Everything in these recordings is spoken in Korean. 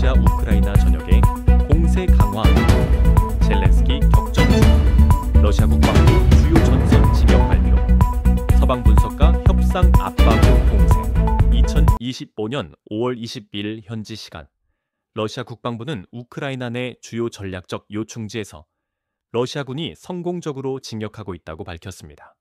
러시아 우크라이나 전역의 공세 강화, 젤렌스키 격전 중, 러시아 국방부 주요 전선 진영 발표, 서방 분석가 협상 압박의 공세. 2025년 5월 22일 현지 시간, 러시아 국방부는 우크라이나 내 주요 전략적 요충지에서 러시아군이 성공적으로 진격하고 있다고 밝혔습니다.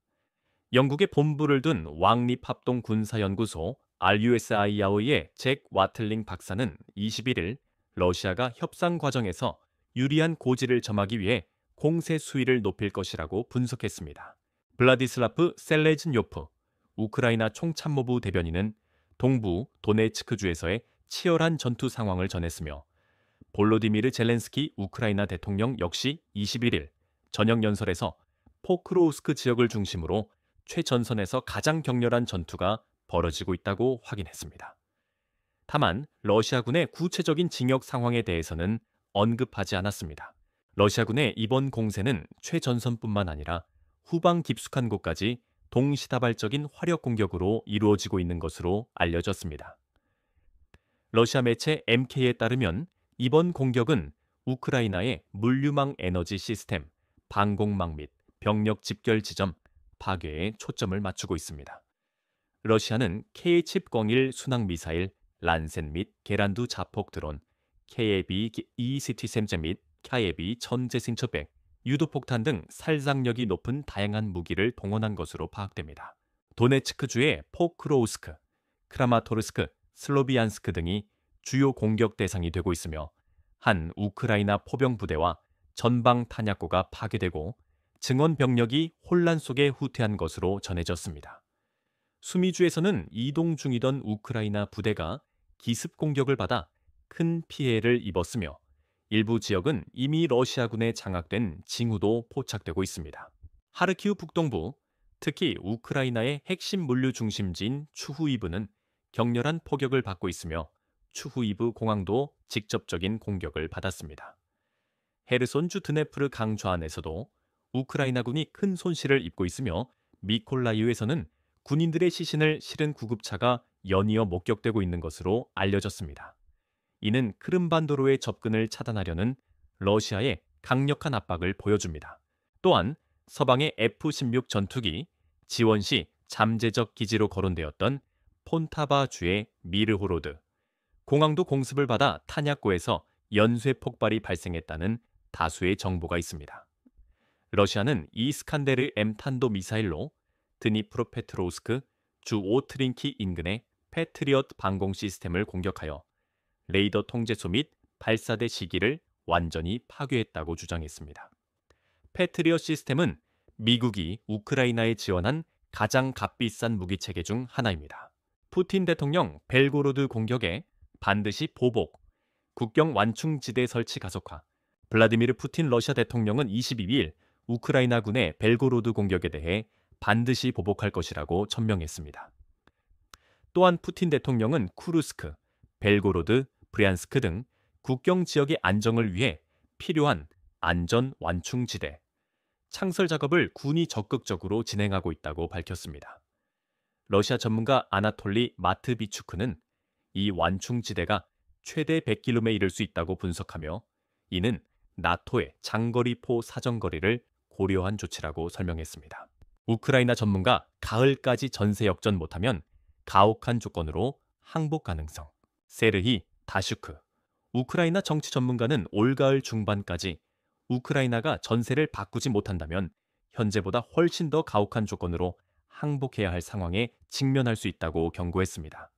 영국의 본부를 둔 왕립합동 군사연구소 RUSIA의 잭 와틀링 박사는 21일 러시아가 협상 과정에서 유리한 고지를 점하기 위해 공세 수위를 높일 것이라고 분석했습니다. 블라디슬라프 셀레즈뇨프 우크라이나 총참모부 대변인은 동부 도네츠크주에서의 치열한 전투 상황을 전했으며, 볼로디미르 젤렌스키 우크라이나 대통령 역시 21일 저녁 연설에서 포크로우스크 지역을 중심으로 최전선에서 가장 격렬한 전투가 벌어지고 있다고 확인했습니다. 다만 러시아군의 구체적인 징역 상황에 대해서는 언급하지 않았습니다. 러시아군의 이번 공세는 최전선뿐만 아니라 후방 깊숙한 곳까지 동시다발적인 화력 공격으로 이루어지고 있는 것으로 알려졌습니다. 러시아 매체 MK에 따르면 이번 공격은 우크라이나의 물류망 에너지 시스템, 방공망 및 병력 집결 지점, 파괴에 초점을 맞추고 있습니다. 러시아는 KH-01 순항미사일, 란센 및 게란두 자폭 드론, KAB-2 및 KAB 전제신처백, 유도폭탄 등 살상력이 높은 다양한 무기를 동원한 것으로 파악됩니다. 도네츠크주의 포크로우스크, 크라마토르스크, 슬로비안스크 등이 주요 공격 대상이 되고 있으며, 한 우크라이나 포병 부대와 전방 탄약고가 파괴되고 증원 병력이 혼란 속에 후퇴한 것으로 전해졌습니다. 수미주에서는 이동 중이던 우크라이나 부대가 기습 공격을 받아 큰 피해를 입었으며, 일부 지역은 이미 러시아군에 장악된 징후도 포착되고 있습니다. 하르키우 북동부, 특히 우크라이나의 핵심 물류 중심지인 추후이브는 격렬한 포격을 받고 있으며 추후이브 공항도 직접적인 공격을 받았습니다. 헤르손주 드네프르 강좌 안에서도 우크라이나군이 큰 손실을 입고 있으며, 미콜라이우에서는 군인들의 시신을 실은 구급차가 연이어 목격되고 있는 것으로 알려졌습니다. 이는 크림반도로의 접근을 차단하려는 러시아의 강력한 압박을 보여줍니다. 또한 서방의 F-16 전투기, 지원 시 잠재적 기지로 거론되었던 폰타바주의 미르호로드 공항도 공습을 받아 탄약고에서 연쇄 폭발이 발생했다는 다수의 정보가 있습니다. 러시아는 이스칸데르 M 탄도 미사일로 드니프로페트로우스크 주 오트린키 인근의 패트리엇 방공 시스템을 공격하여 레이더 통제소 및 발사대 시기를 완전히 파괴했다고 주장했습니다. 패트리엇 시스템은 미국이 우크라이나에 지원한 가장 값비싼 무기체계 중 하나입니다. 푸틴 대통령 벨고로드 공격에 반드시 보복, 국경 완충지대 설치 가속화. 블라디미르 푸틴 러시아 대통령은 22일 우크라이나군의 벨고로드 공격에 대해 반드시 보복할 것이라고 천명했습니다. 또한 푸틴 대통령은 쿠르스크, 벨고로드, 브리안스크 등 국경 지역의 안정을 위해 필요한 안전 완충지대, 창설 작업을 군이 적극적으로 진행하고 있다고 밝혔습니다. 러시아 전문가 아나톨리 마트비추크는 이 완충지대가 최대 100km에 이를 수 있다고 분석하며, 이는 나토의 장거리포 사정거리를 고려한 조치라고 설명했습니다. 우크라이나 전문가 가을까지 전세 역전 못하면 가혹한 조건으로 항복 가능성. 세르히 다슈크 우크라이나 정치 전문가는 올가을 중반까지 우크라이나가 전세를 바꾸지 못한다면 현재보다 훨씬 더 가혹한 조건으로 항복해야 할 상황에 직면할 수 있다고 경고했습니다.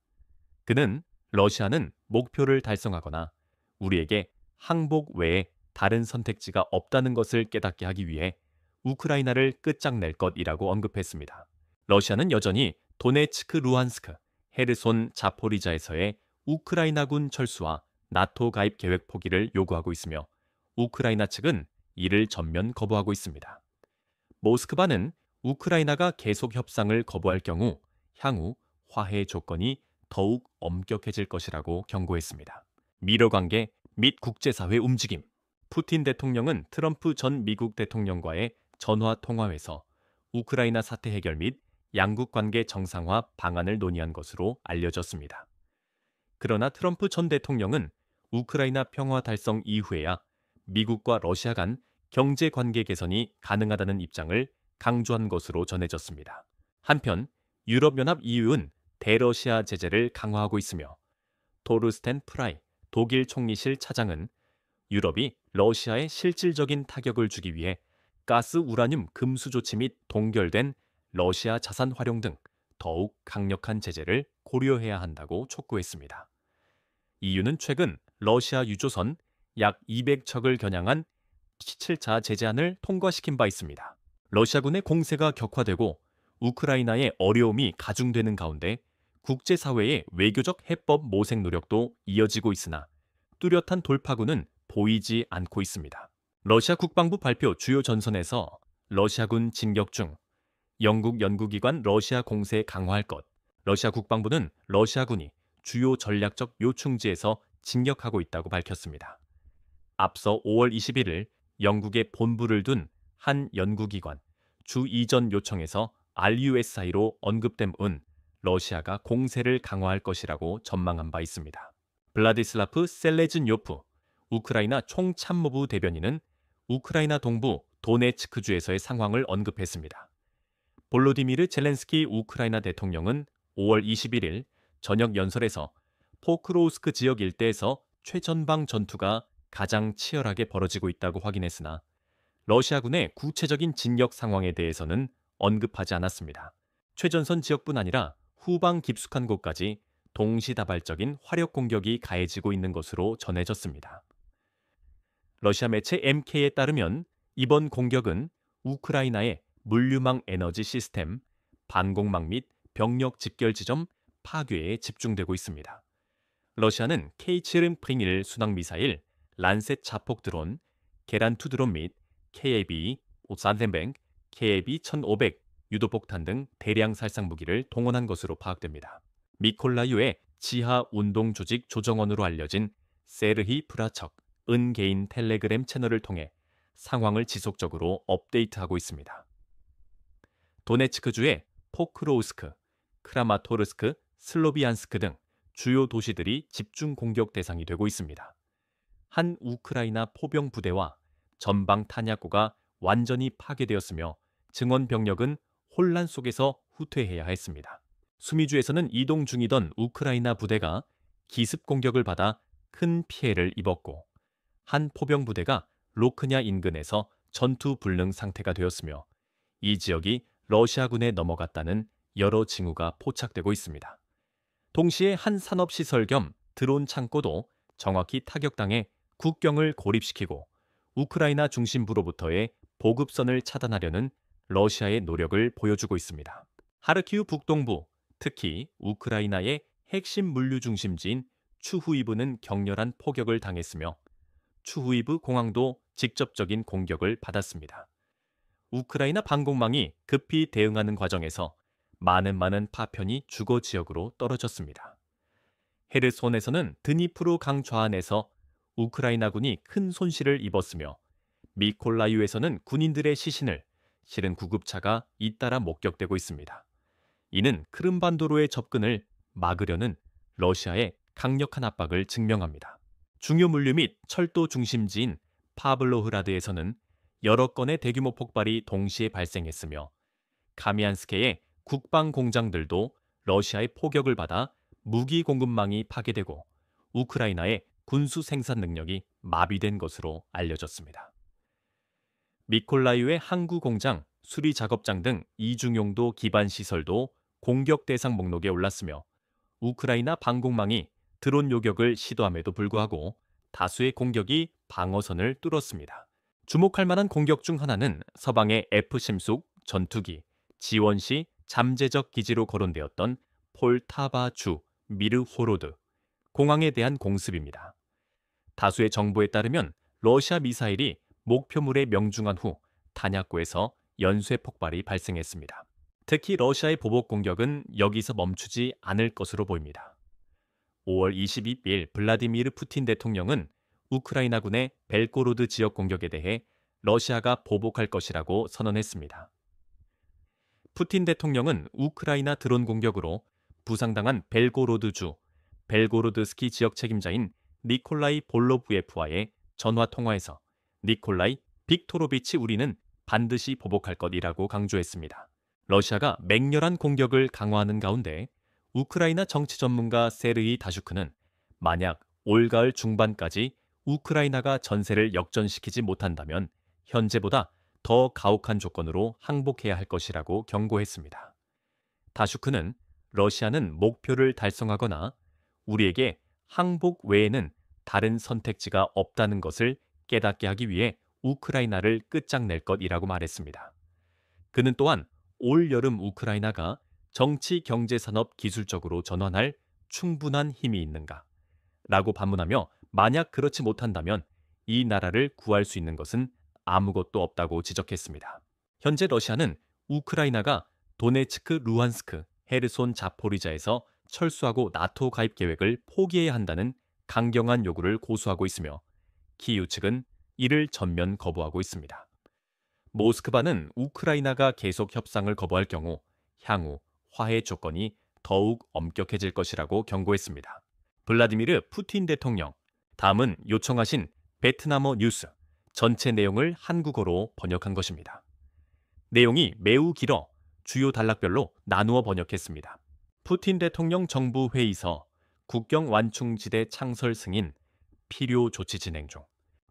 그는 러시아는 목표를 달성하거나 우리에게 항복 외에 다른 선택지가 없다는 것을 깨닫게 하기 위해 우크라이나를 끝장낼 것이라고 언급했습니다. 러시아는 여전히 도네츠크, 루한스크, 헤르손, 자포리자에서의 우크라이나군 철수와 나토 가입 계획 포기를 요구하고 있으며, 우크라이나 측은 이를 전면 거부하고 있습니다. 모스크바는 우크라이나가 계속 협상을 거부할 경우 향후 화해 조건이 더욱 엄격해질 것이라고 경고했습니다. 미러 관계 및 국제사회 움직임. 푸틴 대통령은 트럼프 전 미국 대통령과의 전화 통화에서 우크라이나 사태 해결 및 양국 관계 정상화 방안을 논의한 것으로 알려졌습니다. 그러나 트럼프 전 대통령은 우크라이나 평화 달성 이후에야 미국과 러시아 간 경제 관계 개선이 가능하다는 입장을 강조한 것으로 전해졌습니다. 한편 유럽연합 EU는 대러시아 제재를 강화하고 있으며 토르스텐 프라이 독일 총리실 차장은 유럽이 러시아에 실질적인 타격을 주기 위해 가스 우라늄 금수 조치 및 동결된 러시아 자산 활용 등 더욱 강력한 제재를 고려해야 한다고 촉구했습니다. EU는 최근 러시아 유조선 약 200척을 겨냥한 7차 제재안을 통과시킨 바 있습니다. 러시아군의 공세가 격화되고 우크라이나의 어려움이 가중되는 가운데 국제사회의 외교적 해법 모색 노력도 이어지고 있으나 뚜렷한 돌파구는 보이지 않고 있습니다. 러시아 국방부 발표 주요 전선에서 러시아군 진격 중, 영국 연구기관 러시아 공세 강화할 것, 러시아 국방부는 러시아군이 주요 전략적 요충지에서 진격하고 있다고 밝혔습니다. 앞서 5월 21일 영국에 본부를 둔 한 연구기관 주 이전 요청에서 RUSI로 언급됨 은 러시아가 공세를 강화할 것이라고 전망한 바 있습니다. 블라디슬라프 셀레즈뇨프 우크라이나 총참모부 대변인은 우크라이나 동부 도네츠크주에서의 상황을 언급했습니다. 볼로디미르 젤렌스키 우크라이나 대통령은 5월 21일 저녁 연설에서 포크로우스크 지역 일대에서 최전방 전투가 가장 치열하게 벌어지고 있다고 확인했으나 러시아군의 구체적인 진격 상황에 대해서는 언급하지 않았습니다. 최전선 지역뿐 아니라 후방 깊숙한 곳까지 동시다발적인 화력 공격이 가해지고 있는 것으로 전해졌습니다. 러시아 매체 MK에 따르면 이번 공격은 우크라이나의 물류망 에너지 시스템, 반공망 및 병력 집결 지점 파괴에 집중되고 있습니다. 러시아는 K7 순항 미사일, 란셋 자폭 드론, 게란2 드론 및 KAB-530, KAB-1500 유도폭탄 등 대량 살상 무기를 동원한 것으로 파악됩니다. 미콜라이오의 지하 운동 조직 조정원으로 알려진 세르히 브라척 은개인 텔레그램 채널을 통해 상황을 지속적으로 업데이트하고 있습니다. 도네츠크주의 포크로우스크, 크라마토르스크, 슬로비안스크 등 주요 도시들이 집중 공격 대상이 되고 있습니다. 한 우크라이나 포병 부대와 전방 탄약고가 완전히 파괴되었으며 증원 병력은 혼란 속에서 후퇴해야 했습니다. 수미주에서는 이동 중이던 우크라이나 부대가 기습 공격을 받아 큰 피해를 입었고 한 포병 부대가 로크냐 인근에서 전투 불능 상태가 되었으며 이 지역이 러시아군에 넘어갔다는 여러 징후가 포착되고 있습니다. 동시에 한 산업시설 겸 드론 창고도 정확히 타격당해 국경을 고립시키고 우크라이나 중심부로부터의 보급선을 차단하려는 러시아의 노력을 보여주고 있습니다. 하르키우 북동부, 특히 우크라이나의 핵심 물류 중심지인 추후이브는 격렬한 포격을 당했으며 추후이브 공항도 직접적인 공격을 받았습니다. 우크라이나 방공망이 급히 대응하는 과정에서 많은 파편이 주거 지역으로 떨어졌습니다. 헤르손에서는 드니프로 강 좌안에서 우크라이나군이 큰 손실을 입었으며 미콜라이오에서는 군인들의 시신을 실은 구급차가 잇따라 목격되고 있습니다. 이는 크림반도로의 접근을 막으려는 러시아의 강력한 압박을 증명합니다. 중요 물류 및 철도 중심지인 파블로흐라드에서는 여러 건의 대규모 폭발이 동시에 발생했으며 카미안스케의 국방 공장들도 러시아의 포격을 받아 무기 공급망이 파괴되고 우크라이나의 군수 생산 능력이 마비된 것으로 알려졌습니다. 미콜라이오의 항구 공장, 수리 작업장 등 이중용도 기반 시설도 공격 대상 목록에 올랐으며 우크라이나 방공망이 드론 요격을 시도함에도 불구하고 다수의 공격이 방어선을 뚫었습니다. 주목할 만한 공격 중 하나는 서방의 F심속 전투기, 지원 시 잠재적 기지로 거론되었던 폴타바주 미르호로드 공항에 대한 공습입니다. 다수의 정보에 따르면 러시아 미사일이 목표물에 명중한 후 탄약고에서 연쇄 폭발이 발생했습니다. 특히 러시아의 보복 공격은 여기서 멈추지 않을 것으로 보입니다. 5월 22일 블라디미르 푸틴 대통령은 우크라이나군의 벨고로드 지역 공격에 대해 러시아가 보복할 것이라고 선언했습니다. 푸틴 대통령은 우크라이나 드론 공격으로 부상당한 벨고로드주, 벨고로드스키 지역 책임자인 니콜라이 볼로브예프와의 전화 통화에서 니콜라이 빅토로비치 우리는 반드시 보복할 것이라고 강조했습니다. 러시아가 맹렬한 공격을 강화하는 가운데 우크라이나 정치 전문가 세르히 다슈크는 만약 올가을 중반까지 우크라이나가 전세를 역전시키지 못한다면 현재보다 더 가혹한 조건으로 항복해야 할 것이라고 경고했습니다. 다슈크는 러시아는 목표를 달성하거나 우리에게 항복 외에는 다른 선택지가 없다는 것을 깨닫게 하기 위해 우크라이나를 끝장낼 것이라고 말했습니다. 그는 또한 올 여름 우크라이나가 정치, 경제, 산업, 기술적으로 전환할 충분한 힘이 있는가? 라고 반문하며 만약 그렇지 못한다면 이 나라를 구할 수 있는 것은 아무것도 없다고 지적했습니다. 현재 러시아는 우크라이나가 도네츠크, 루한스크, 헤르손, 자포리자에서 철수하고 나토 가입 계획을 포기해야 한다는 강경한 요구를 고수하고 있으며 키이우 측은 이를 전면 거부하고 있습니다. 모스크바는 우크라이나가 계속 협상을 거부할 경우 향후 화해 조건이 더욱 엄격해질 것이라고 경고했습니다. 블라디미르 푸틴 대통령, 다음은 요청하신 베트남어 뉴스, 전체 내용을 한국어로 번역한 것입니다. 내용이 매우 길어 주요 단락별로 나누어 번역했습니다. 푸틴 대통령 정부 회의서, 국경 완충지대 창설 승인, 필요 조치 진행 중.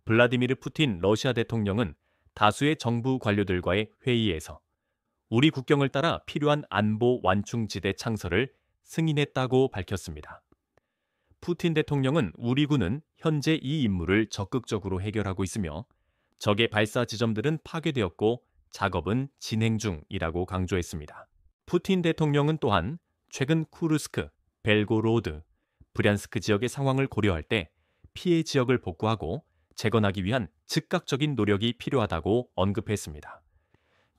블라디미르 푸틴 러시아 대통령은 다수의 정부 관료들과의 회의에서 우리 국경을 따라 필요한 안보 완충지대 창설을 승인했다고 밝혔습니다. 푸틴 대통령은 우리 군은 현재 이 임무를 적극적으로 해결하고 있으며 적의 발사 지점들은 파괴되었고 작업은 진행 중이라고 강조했습니다. 푸틴 대통령은 또한 최근 쿠르스크, 벨고로드, 브리안스크 지역의 상황을 고려할 때 피해 지역을 복구하고 재건하기 위한 즉각적인 노력이 필요하다고 언급했습니다.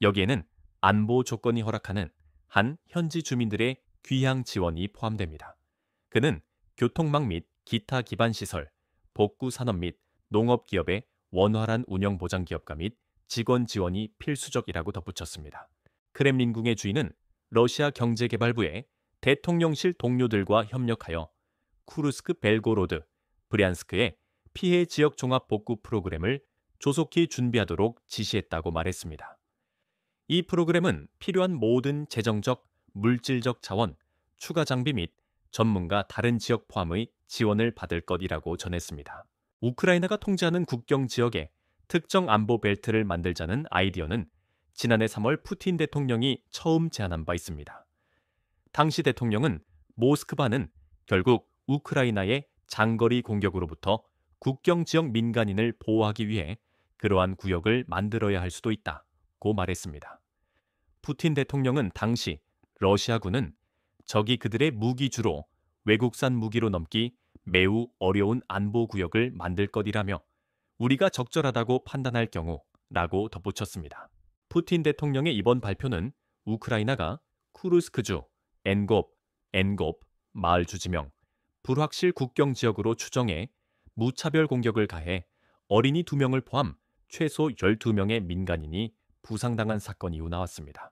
여기에는 안보 조건이 허락하는 한 현지 주민들의 귀향 지원이 포함됩니다. 그는 교통망 및 기타 기반 시설, 복구 산업 및 농업 기업의 원활한 운영 보장 기업가 및 직원 지원이 필수적이라고 덧붙였습니다. 크렘린궁의 주인은 러시아 경제개발부의 대통령실 동료들과 협력하여 쿠르스크 벨고로드, 브리안스크의 피해 지역 종합 복구 프로그램을 조속히 준비하도록 지시했다고 말했습니다. 이 프로그램은 필요한 모든 재정적, 물질적 자원, 추가 장비 및 전문가 다른 지역 포함의 지원을 받을 것이라고 전했습니다. 우크라이나가 통제하는 국경 지역에 특정 안보 벨트를 만들자는 아이디어는 지난해 3월 푸틴 대통령이 처음 제안한 바 있습니다. 당시 대통령은 모스크바는 결국 우크라이나의 장거리 공격으로부터 국경 지역 민간인을 보호하기 위해 그러한 구역을 만들어야 할 수도 있다고 말했습니다. 푸틴 대통령은 당시 러시아군은 적이 그들의 무기주로 외국산 무기로 넘기 매우 어려운 안보 구역을 만들 것이라며 우리가 적절하다고 판단할 경우라고 덧붙였습니다. 푸틴 대통령의 이번 발표는 우크라이나가 쿠르스크주, 엔곱, 마을 주지명, 불확실 국경 지역으로 추정해 무차별 공격을 가해 어린이 2명을 포함 최소 12명의 민간인이 부상당한 사건 이후 나왔습니다.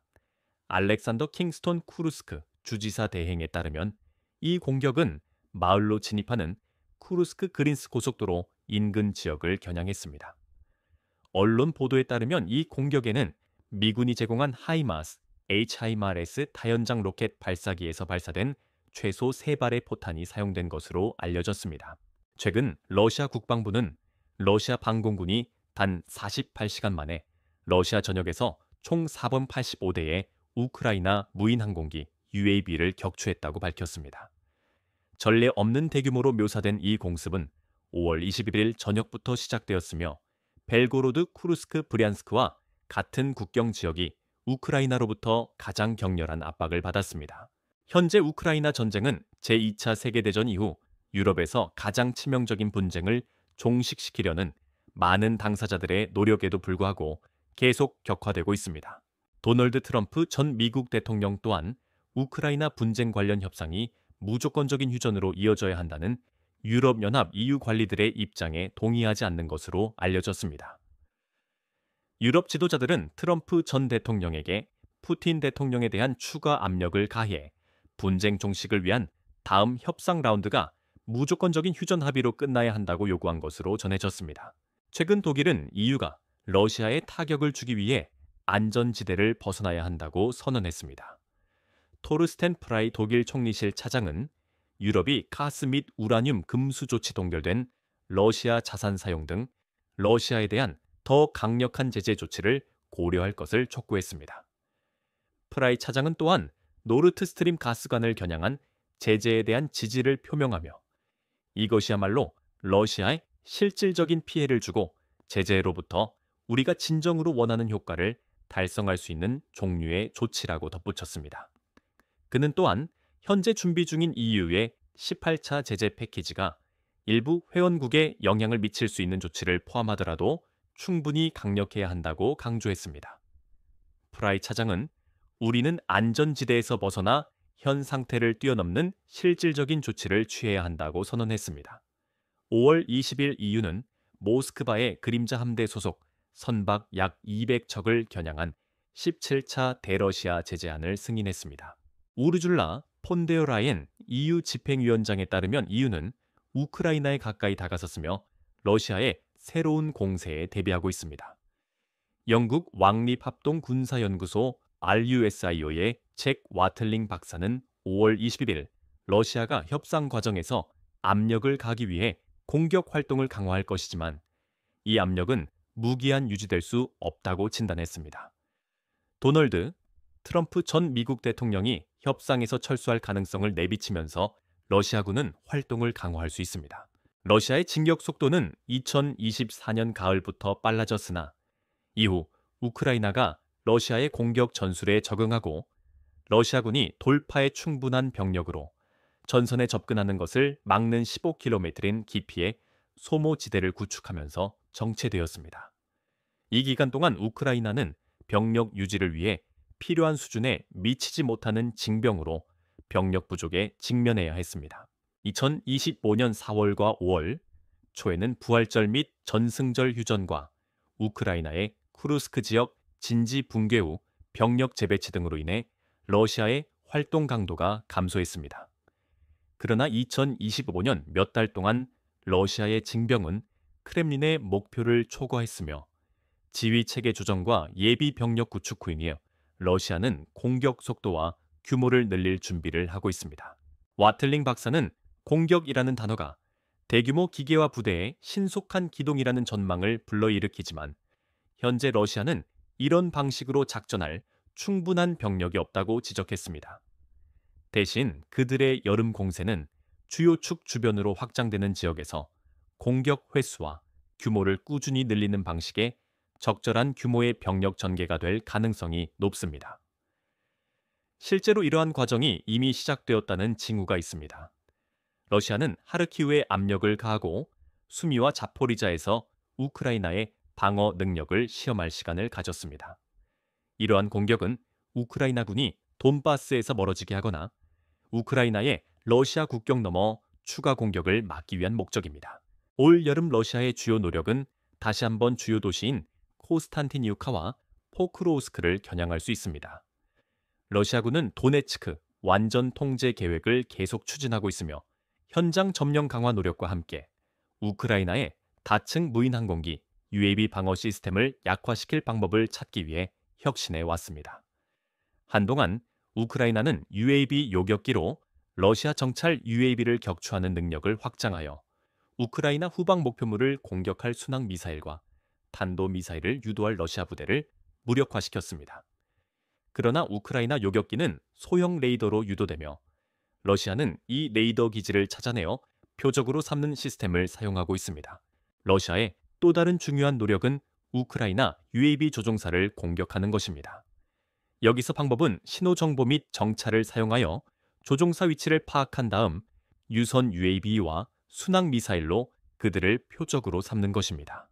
알렉산더 킹스톤 쿠르스크 주지사 대행에 따르면 이 공격은 마을로 진입하는 쿠르스크 그린스 고속도로 인근 지역을 겨냥했습니다. 언론 보도에 따르면 이 공격에는 미군이 제공한 하이마스, HIMARS 다연장 로켓 발사기에서 발사된 최소 3발의 포탄이 사용된 것으로 알려졌습니다. 최근 러시아 국방부는 러시아 방공군이 단 48시간 만에 러시아 전역에서 총 4번 85대의 우크라이나 무인항공기 UAV를 격추했다고 밝혔습니다. 전례 없는 대규모로 묘사된 이 공습은 5월 21일 저녁부터 시작되었으며 벨고로드, 쿠르스크, 브리안스크와 같은 국경 지역이 우크라이나로부터 가장 격렬한 압박을 받았습니다. 현재 우크라이나 전쟁은 제2차 세계대전 이후 유럽에서 가장 치명적인 분쟁을 종식시키려는 많은 당사자들의 노력에도 불구하고 계속 격화되고 있습니다. 도널드 트럼프 전 미국 대통령 또한 우크라이나 분쟁 관련 협상이 무조건적인 휴전으로 이어져야 한다는 유럽연합 EU 관리들의 입장에 동의하지 않는 것으로 알려졌습니다. 유럽 지도자들은 트럼프 전 대통령에게 푸틴 대통령에 대한 추가 압력을 가해 분쟁 종식을 위한 다음 협상 라운드가 무조건적인 휴전 합의로 끝나야 한다고 요구한 것으로 전해졌습니다. 최근 독일은 EU가 러시아에 타격을 주기 위해 안전지대를 벗어나야 한다고 선언했습니다. 토르스텐 프라이 독일 총리실 차장은 유럽이 가스 및 우라늄 금수 조치 동결된 러시아 자산 사용 등 러시아에 대한 더 강력한 제재 조치를 고려할 것을 촉구했습니다. 프라이 차장은 또한 노르트스트림 가스관을 겨냥한 제재에 대한 지지를 표명하며 이것이야말로 러시아에 실질적인 피해를 주고 제재로부터 우리가 진정으로 원하는 효과를 달성할 수 있는 종류의 조치라고 덧붙였습니다. 그는 또한 현재 준비 중인 EU의 18차 제재 패키지가 일부 회원국에 영향을 미칠 수 있는 조치를 포함하더라도 충분히 강력해야 한다고 강조했습니다. 프라이 차장은 우리는 안전지대에서 벗어나 현 상태를 뛰어넘는 실질적인 조치를 취해야 한다고 선언했습니다. 5월 20일 EU는 모스크바의 그림자 함대 소속 선박 약 200척을 겨냥한 17차 대러시아 제재안을 승인했습니다. 우르줄라 폰데어 라이엔 EU 집행위원장에 따르면 EU는 우크라이나에 가까이 다가섰으며 러시아의 새로운 공세에 대비하고 있습니다. 영국 왕립합동군사연구소 RUSIO의 잭 와틀링 박사는 5월 21일 러시아가 협상 과정에서 압력을 가기 위해 공격 활동을 강화할 것이지만 이 압력은 무기한 유지될 수 없다고 진단했습니다. 도널드 트럼프 전 미국 대통령이 협상에서 철수할 가능성을 내비치면서 러시아군은 활동을 강화할 수 있습니다. 러시아의 진격 속도는 2024년 가을부터 빨라졌으나 이후 우크라이나가 러시아의 공격 전술에 적응하고 러시아군이 돌파에 충분한 병력으로 전선에 접근하는 것을 막는 15km인 깊이의 소모지대를 구축하면서 정체되었습니다. 이 기간 동안 우크라이나는 병력 유지를 위해 필요한 수준에 미치지 못하는 징병으로 병력 부족에 직면해야 했습니다. 2025년 4월과 5월 초에는 부활절 및 전승절 휴전과 우크라이나의 쿠르스크 지역 진지 붕괴 후 병력 재배치 등으로 인해 러시아의 활동 강도가 감소했습니다. 그러나 2025년 몇 달 동안 러시아의 징병은 크렘린의 목표를 초과했으며 지휘 체계 조정과 예비 병력 구축 후이며 러시아는 공격 속도와 규모를 늘릴 준비를 하고 있습니다. 와틀링 박사는 공격이라는 단어가 대규모 기계화 부대의 신속한 기동이라는 전망을 불러일으키지만 현재 러시아는 이런 방식으로 작전할 충분한 병력이 없다고 지적했습니다. 대신 그들의 여름 공세는 주요 축 주변으로 확장되는 지역에서 공격 횟수와 규모를 꾸준히 늘리는 방식의 적절한 규모의 병력 전개가 될 가능성이 높습니다. 실제로 이러한 과정이 이미 시작되었다는 징후가 있습니다. 러시아는 하르키우에 압력을 가하고 수미와 자포리자에서 우크라이나의 방어 능력을 시험할 시간을 가졌습니다. 이러한 공격은 우크라이나군이 돈바스에서 멀어지게 하거나 우크라이나의 러시아 국경 넘어 추가 공격을 막기 위한 목적입니다. 올 여름 러시아의 주요 노력은 다시 한번 주요 도시인 코스탄티니우카와 포크로우스크를 겨냥할 수 있습니다. 러시아군은 도네츠크 완전 통제 계획을 계속 추진하고 있으며 현장 점령 강화 노력과 함께 우크라이나의 다층 무인 항공기 UAV 방어 시스템을 약화시킬 방법을 찾기 위해 혁신해 왔습니다. 한동안 우크라이나는 UAV 요격기로 러시아 정찰 UAV를 격추하는 능력을 확장하여 우크라이나 후방 목표물을 공격할 순항 미사일과 탄도미사일을 유도할 러시아 부대를 무력화시켰습니다. 그러나 우크라이나 요격기는 소형 레이더로 유도되며 러시아는 이 레이더 기지를 찾아내어 표적으로 삼는 시스템을 사용하고 있습니다. 러시아의 또 다른 중요한 노력은 우크라이나 UAV 조종사를 공격하는 것입니다. 여기서 방법은 신호 정보 및 정찰을 사용하여 조종사 위치를 파악한 다음 유선 UAV와 순항 미사일로 그들을 표적으로 삼는 것입니다.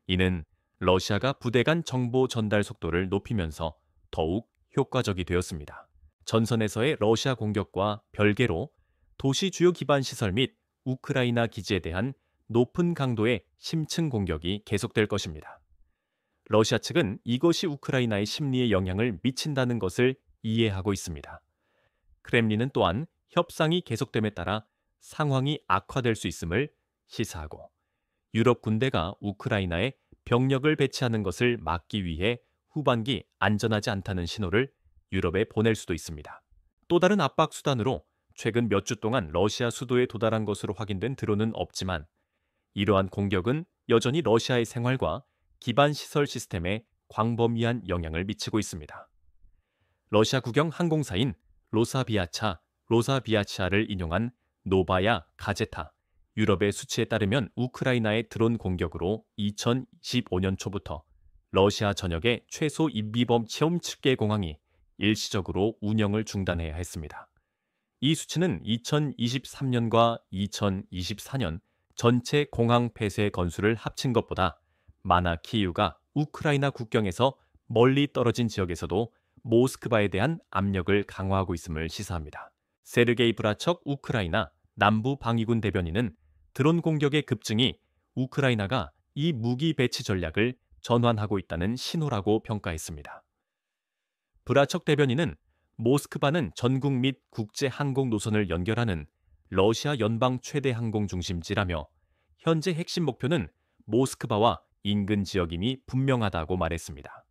이는 러시아가 부대 간 정보 전달 속도를 높이면서 더욱 효과적이 되었습니다. 전선에서의 러시아 공격과 별개로 도시 주요 기반 시설 및 우크라이나 기지에 대한 높은 강도의 심층 공격이 계속될 것입니다. 러시아 측은 이것이 우크라이나의 심리에 영향을 미친다는 것을 이해하고 있습니다. 크렘린은 또한 협상이 계속됨에 따라 상황이 악화될 수 있음을 시사하고 유럽 군대가 우크라이나에 병력을 배치하는 것을 막기 위해 후반기 안전하지 않다는 신호를 유럽에 보낼 수도 있습니다. 또 다른 압박 수단으로 최근 몇 주 동안 러시아 수도에 도달한 것으로 확인된 드론은 없지만 이러한 공격은 여전히 러시아의 생활과 기반 시설 시스템에 광범위한 영향을 미치고 있습니다. 러시아 국영 항공사인 로사비아차를 인용한 노바야 가제타 유럽의 수치에 따르면 우크라이나의 드론 공격으로 2025년 초부터 러시아 전역의 최소 인비범 체험 7개 공항이 일시적으로 운영을 중단해야 했습니다. 이 수치는 2023년과 2024년 전체 공항 폐쇄 건수를 합친 것보다 많아. 키이우가 우크라이나 국경에서 멀리 떨어진 지역에서도 모스크바에 대한 압력을 강화하고 있음을 시사합니다. 세르게이 브라척 우크라이나 남부 방위군 대변인은 드론 공격의 급증이 우크라이나가 이 무기 배치 전략을 전환하고 있다는 신호라고 평가했습니다. 브라척 대변인은 모스크바는 전국 및 국제 항공 노선을 연결하는 러시아 연방 최대 항공 중심지라며 현재 핵심 목표는 모스크바와 인근 지역임이 분명하다고 말했습니다.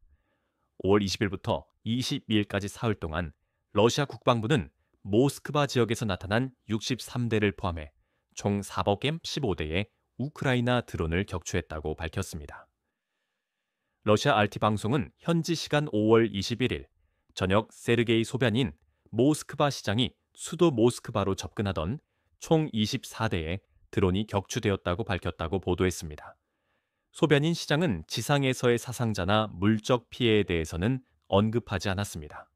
5월 20일부터 22일까지 사흘 동안 러시아 국방부는 모스크바 지역에서 나타난 63대를 포함해 총 400겜 15대의 우크라이나 드론을 격추했다고 밝혔습니다. 러시아 RT 방송은 현지 시간 5월 21일 저녁 세르게이 소변인 모스크바 시장이 수도 모스크바로 접근하던 총 24대의 드론이 격추되었다고 밝혔다고 보도했습니다. 소변인 시장은 지상에서의 사상자나 물적 피해에 대해서는 언급하지 않았습니다.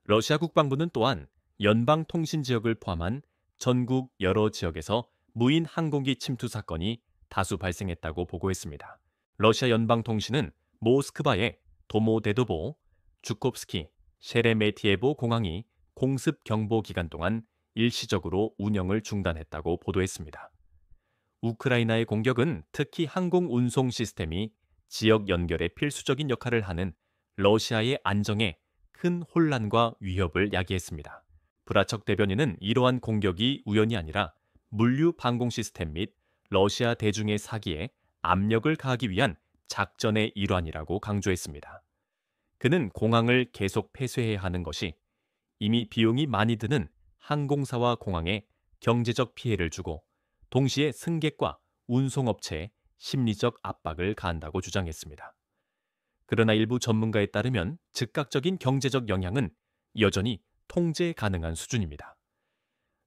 러시아 국방부는 또한 연방통신 지역을 포함한 전국 여러 지역에서 무인 항공기 침투 사건이 다수 발생했다고 보고했습니다. 러시아 연방통신은 모스크바의 도모데도보, 주콥스키, 셰레메티에보 공항이 공습 경보 기간 동안 일시적으로 운영을 중단했다고 보도했습니다. 우크라이나의 공격은 특히 항공 운송 시스템이 지역 연결에 필수적인 역할을 하는 러시아의 안정에 큰 혼란과 위협을 야기했습니다. 브라척 대변인은 이러한 공격이 우연이 아니라 물류 방공 시스템 및 러시아 대중의 사기에 압력을 가하기 위한 작전의 일환이라고 강조했습니다. 그는 공항을 계속 폐쇄해야 하는 것이 이미 비용이 많이 드는 항공사와 공항에 경제적 피해를 주고 동시에 승객과 운송업체에 심리적 압박을 가한다고 주장했습니다. 그러나 일부 전문가에 따르면 즉각적인 경제적 영향은 여전히 통제 가능한 수준입니다.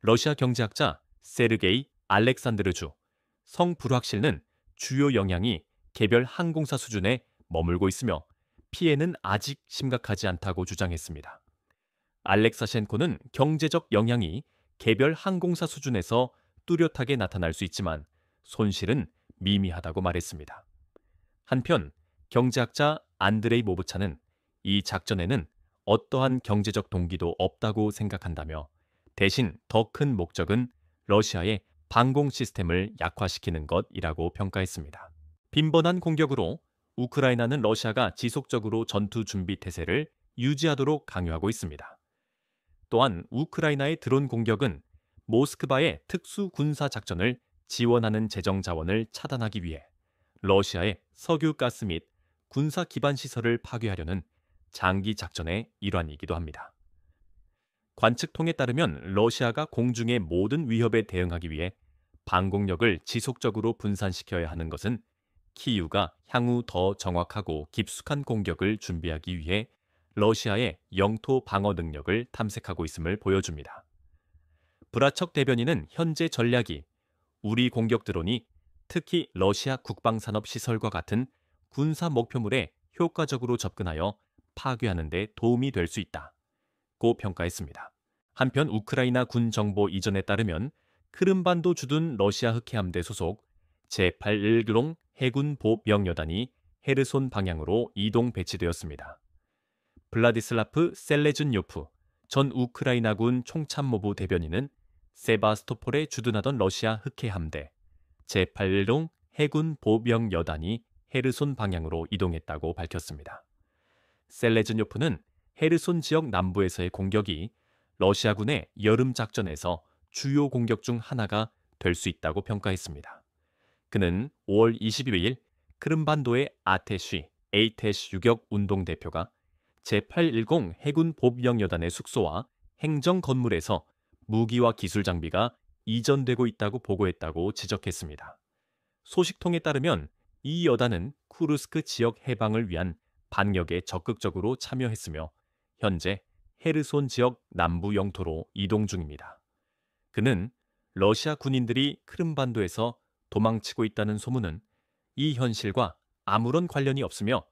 러시아 경제학자 세르게이 알렉산드르주 성불확실는 주요 영향이 개별 항공사 수준에 머물고 있으며 피해는 아직 심각하지 않다고 주장했습니다. 알렉사셴코는 경제적 영향이 개별 항공사 수준에서 뚜렷하게 나타날 수 있지만 손실은 미미하다고 말했습니다. 한편 경제학자 안드레이 모브차는 이 작전에는 어떠한 경제적 동기도 없다고 생각한다며 대신 더 큰 목적은 러시아의 방공 시스템을 약화시키는 것이라고 평가했습니다. 빈번한 공격으로 우크라이나는 러시아가 지속적으로 전투 준비 태세를 유지하도록 강요하고 있습니다. 또한 우크라이나의 드론 공격은 모스크바의 특수 군사 작전을 지원하는 재정 자원을 차단하기 위해 러시아의 석유 가스 및 군사 기반 시설을 파괴하려는 장기 작전의 일환이기도 합니다. 관측통에 따르면 러시아가 공중의 모든 위협에 대응하기 위해 방공력을 지속적으로 분산시켜야 하는 것은 키이우가 향후 더 정확하고 깊숙한 공격을 준비하기 위해 러시아의 영토 방어 능력을 탐색하고 있음을 보여줍니다. 브라척 대변인은 현재 전략이 우리 공격 드론이 특히 러시아 국방산업 시설과 같은 군사 목표물에 효과적으로 접근하여 파괴하는 데 도움이 될 수 있다고 평가했습니다. 한편 우크라이나 군 정보 이전에 따르면 크림반도 주둔 러시아 흑해함대 소속 제810 해군 보병여단이 헤르손 방향으로 이동 배치되었습니다. 블라디슬라프 셀레즈뇨프 전 우크라이나군 총참모부 대변인은 세바스토폴에 주둔하던 러시아 흑해함대 제810 해군 보병여단이 헤르손 방향으로 이동했다고 밝혔습니다. 셀레즈뇨프는 헤르손 지역 남부에서의 공격이 러시아군의 여름 작전에서 주요 공격 중 하나가 될 수 있다고 평가했습니다. 그는 5월 22일 크림반도의 아테쉬 에이테시 유격 운동 대표가 제810 해군 보병여단의 숙소와 행정 건물에서 무기와 기술 장비가 이전되고 있다고 보고했다고 지적했습니다. 소식통에 따르면 이 여단은 쿠르스크 지역 해방을 위한 반격에 적극적으로 참여했으며 현재 헤르손 지역 남부 영토로 이동 중입니다. 그는 러시아 군인들이 크림반도에서 도망치고 있다는 소문은 이 현실과 아무런 관련이 없으며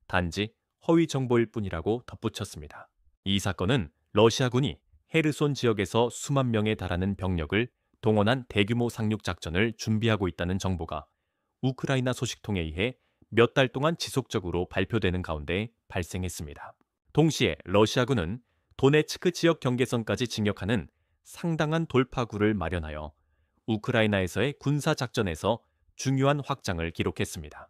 단지 허위 정보일 뿐이라고 덧붙였습니다. 이 사건은 러시아군이 헤르손 지역에서 수만 명에 달하는 병력을 동원한 대규모 상륙 작전을 준비하고 있다는 정보가 우크라이나 소식통에 의해 몇 달 동안 지속적으로 발표되는 가운데 발생했습니다. 동시에 러시아군은 도네츠크 지역 경계선까지 진격하는 상당한 돌파구를 마련하여 우크라이나에서의 군사 작전에서 중요한 확장을 기록했습니다.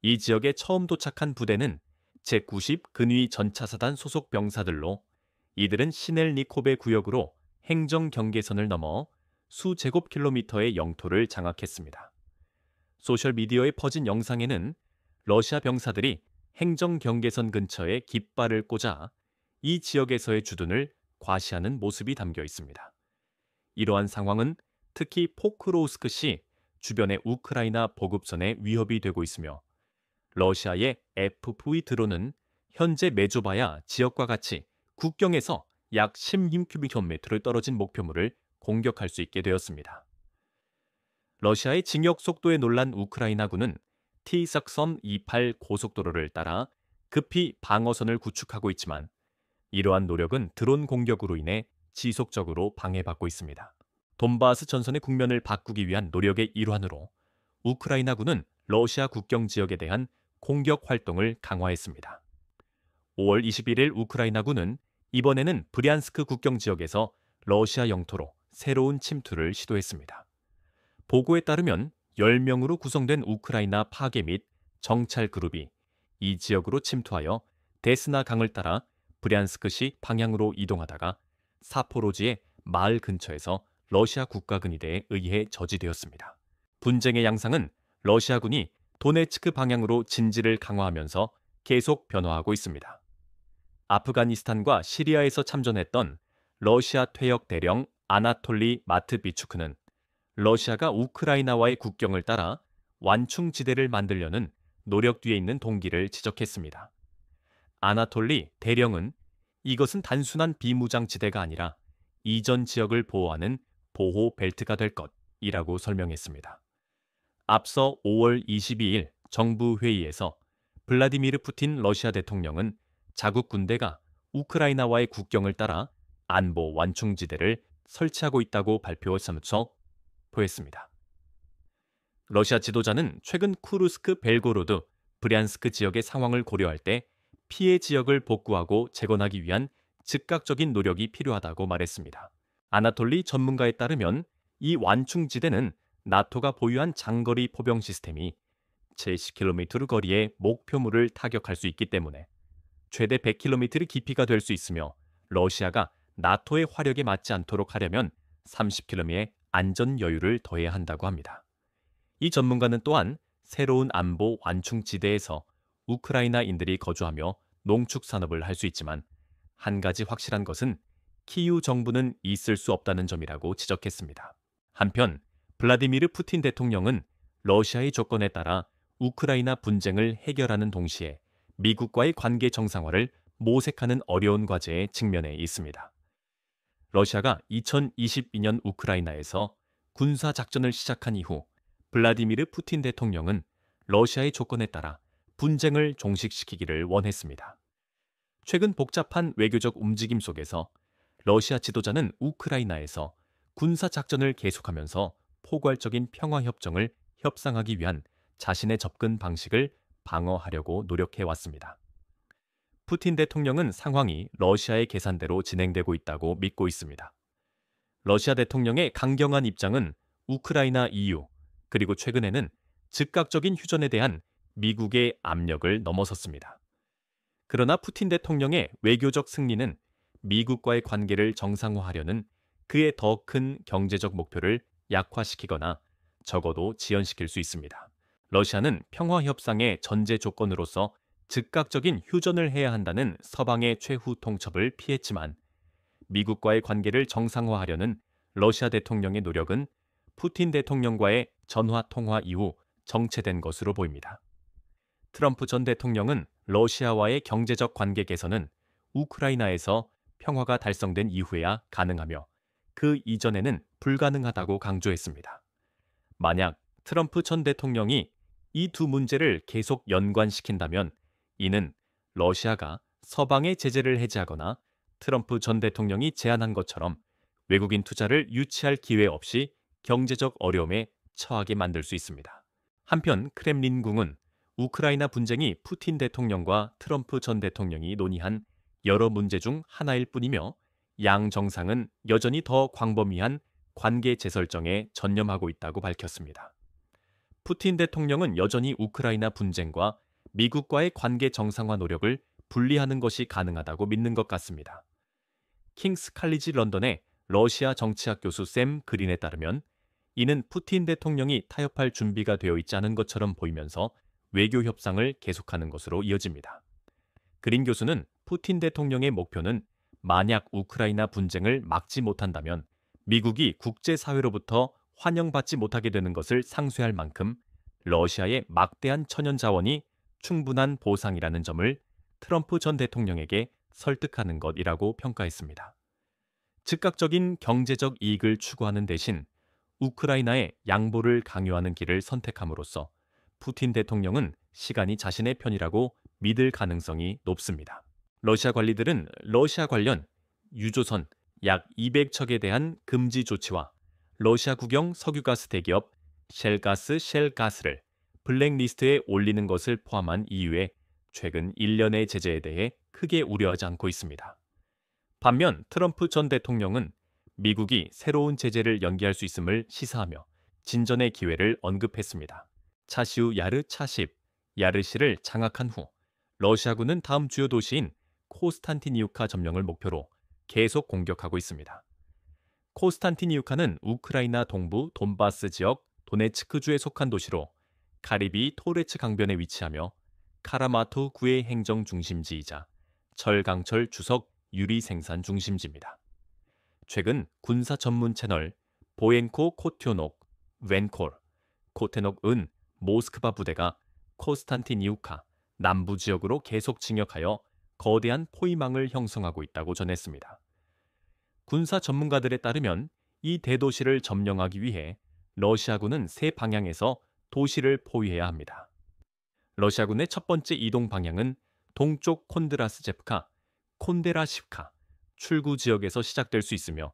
이 지역에 처음 도착한 부대는 제90 근위 전차사단 소속 병사들로 이들은 시넬니코베 구역으로 행정 경계선을 넘어 수제곱킬로미터의 영토를 장악했습니다. 소셜미디어에 퍼진 영상에는 러시아 병사들이 행정 경계선 근처에 깃발을 꽂아 이 지역에서의 주둔을 과시하는 모습이 담겨 있습니다. 이러한 상황은 특히 포크로우스크시 주변의 우크라이나 보급선에 위협이 되고 있으며 러시아의 FPV 드론은 현재 메조바야 지역과 같이 국경에서 약 16km를 떨어진 목표물을 공격할 수 있게 되었습니다. 러시아의 징역 속도에 놀란 우크라이나군은 T석섬 28 고속도로를 따라 급히 방어선을 구축하고 있지만 이러한 노력은 드론 공격으로 인해 지속적으로 방해받고 있습니다. 돈바스 전선의 국면을 바꾸기 위한 노력의 일환으로 우크라이나군은 러시아 국경 지역에 대한 공격 활동을 강화했습니다. 5월 21일 우크라이나군은 이번에는 브리안스크 국경 지역에서 러시아 영토로 새로운 침투를 시도했습니다. 보고에 따르면 10명으로 구성된 우크라이나 파괴 및 정찰 그룹이 이 지역으로 침투하여 데스나 강을 따라 브리안스크시 방향으로 이동하다가 사포로지의 마을 근처에서 러시아 국가근위대에 의해 저지되었습니다. 분쟁의 양상은 러시아군이 도네츠크 방향으로 진지를 강화하면서 계속 변화하고 있습니다. 아프가니스탄과 시리아에서 참전했던 러시아 퇴역 대령 아나톨리 마트비추크는 러시아가 우크라이나와의 국경을 따라 완충지대를 만들려는 노력 뒤에 있는 동기를 지적했습니다. 아나톨리 대령은 이것은 단순한 비무장지대가 아니라 이전 지역을 보호하는 보호 벨트가 될 것이라고 설명했습니다. 앞서 5월 22일 정부 회의에서 블라디미르 푸틴 러시아 대통령은 자국 군대가 우크라이나와의 국경을 따라 안보 완충지대를 설치하고 있다고 발표하면서 보였습니다. 러시아 지도자는 최근 쿠르스크 벨고로드, 브리안스크 지역의 상황을 고려할 때 피해 지역을 복구하고 재건하기 위한 즉각적인 노력이 필요하다고 말했습니다. 아나톨리 전문가에 따르면 이 완충지대는 나토가 보유한 장거리 포병 시스템이 70km 거리의 목표물을 타격할 수 있기 때문에 최대 100km 깊이가 될 수 있으며 러시아가 나토의 화력에 맞지 않도록 하려면 30km의 안전 여유를 더해야 한다고 합니다. 이 전문가는 또한 새로운 안보 완충지대에서 우크라이나인들이 거주하며 농축 산업을 할 수 있지만 한 가지 확실한 것은 키이우 정부는 있을 수 없다는 점이라고 지적했습니다. 한편 블라디미르 푸틴 대통령은 러시아의 조건에 따라 우크라이나 분쟁을 해결하는 동시에 미국과의 관계 정상화를 모색하는 어려운 과제에 직면해 있습니다. 러시아가 2022년 우크라이나에서 군사 작전을 시작한 이후 블라디미르 푸틴 대통령은 러시아의 조건에 따라 분쟁을 종식시키기를 원했습니다. 최근 복잡한 외교적 움직임 속에서 러시아 지도자는 우크라이나에서 군사 작전을 계속하면서 포괄적인 평화 협정을 협상하기 위한 자신의 접근 방식을 방어하려고 노력해 왔습니다. 푸틴 대통령은 상황이 러시아의 계산대로 진행되고 있다고 믿고 있습니다. 러시아 대통령의 강경한 입장은 우크라이나 이유, 그리고 최근에는 즉각적인 휴전에 대한 미국의 압력을 넘어섰습니다. 그러나 푸틴 대통령의 외교적 승리는 미국과의 관계를 정상화하려는 그의 더 큰 경제적 목표를 약화시키거나 적어도 지연시킬 수 있습니다. 러시아는 평화협상의 전제 조건으로서 즉각적인 휴전을 해야 한다는 서방의 최후 통첩을 피했지만 미국과의 관계를 정상화하려는 러시아 대통령의 노력은 푸틴 대통령과의 전화 통화 이후 정체된 것으로 보입니다. 트럼프 전 대통령은 러시아와의 경제적 관계 개선은 우크라이나에서 평화가 달성된 이후에야 가능하며 그 이전에는 불가능하다고 강조했습니다. 만약 트럼프 전 대통령이 이 두 문제를 계속 연관시킨다면 이는 러시아가 서방의 제재를 해제하거나 트럼프 전 대통령이 제안한 것처럼 외국인 투자를 유치할 기회 없이 경제적 어려움에 처하게 만들 수 있습니다. 한편 크렘린궁은 우크라이나 분쟁이 푸틴 대통령과 트럼프 전 대통령이 논의한 여러 문제 중 하나일 뿐이며 양 정상은 여전히 더 광범위한 관계 재설정에 전념하고 있다고 밝혔습니다. 푸틴 대통령은 여전히 우크라이나 분쟁과 미국과의 관계 정상화 노력을 분리하는 것이 가능하다고 믿는 것 같습니다. 킹스 칼리지 런던의 러시아 정치학 교수 샘 그린에 따르면 이는 푸틴 대통령이 타협할 준비가 되어 있지 않은 것처럼 보이면서 외교 협상을 계속하는 것으로 이어집니다. 그린 교수는 푸틴 대통령의 목표는 만약 우크라이나 분쟁을 막지 못한다면 미국이 국제사회로부터 환영받지 못하게 되는 것을 상쇄할 만큼 러시아의 막대한 천연자원이 충분한 보상이라는 점을 트럼프 전 대통령에게 설득하는 것이라고 평가했습니다. 즉각적인 경제적 이익을 추구하는 대신 우크라이나의 양보를 강요하는 길을 선택함으로써 푸틴 대통령은 시간이 자신의 편이라고 믿을 가능성이 높습니다. 러시아 관리들은 러시아 관련 유조선 약 200척에 대한 금지 조치와 러시아 국영 석유가스 대기업 쉘가스를 블랙리스트에 올리는 것을 포함한 이유에 최근 1년의 제재에 대해 크게 우려하지 않고 있습니다. 반면 트럼프 전 대통령은 미국이 새로운 제재를 연기할 수 있음을 시사하며 진전의 기회를 언급했습니다. 차시우 야르시를 장악한 후 러시아군은 다음 주요 도시인 코스탄티니우카 점령을 목표로 계속 공격하고 있습니다. 코스탄티니우카는 우크라이나 동부 돈바스 지역 도네츠크주에 속한 도시로 카리비 토레츠 강변에 위치하며 카라마토 구의 행정 중심지이자 철강철 주석 유리 생산 중심지입니다. 최근 군사 전문 채널 보엔코 코티오녹 코테녹은 모스크바 부대가 코스탄티니우카 남부 지역으로 계속 진격하여 거대한 포위망을 형성하고 있다고 전했습니다. 군사 전문가들에 따르면 이 대도시를 점령하기 위해 러시아군은 세 방향에서 도시를 포위해야 합니다. 러시아군의 첫 번째 이동 방향은 동쪽 콘데라시프카 출구 지역에서 시작될 수 있으며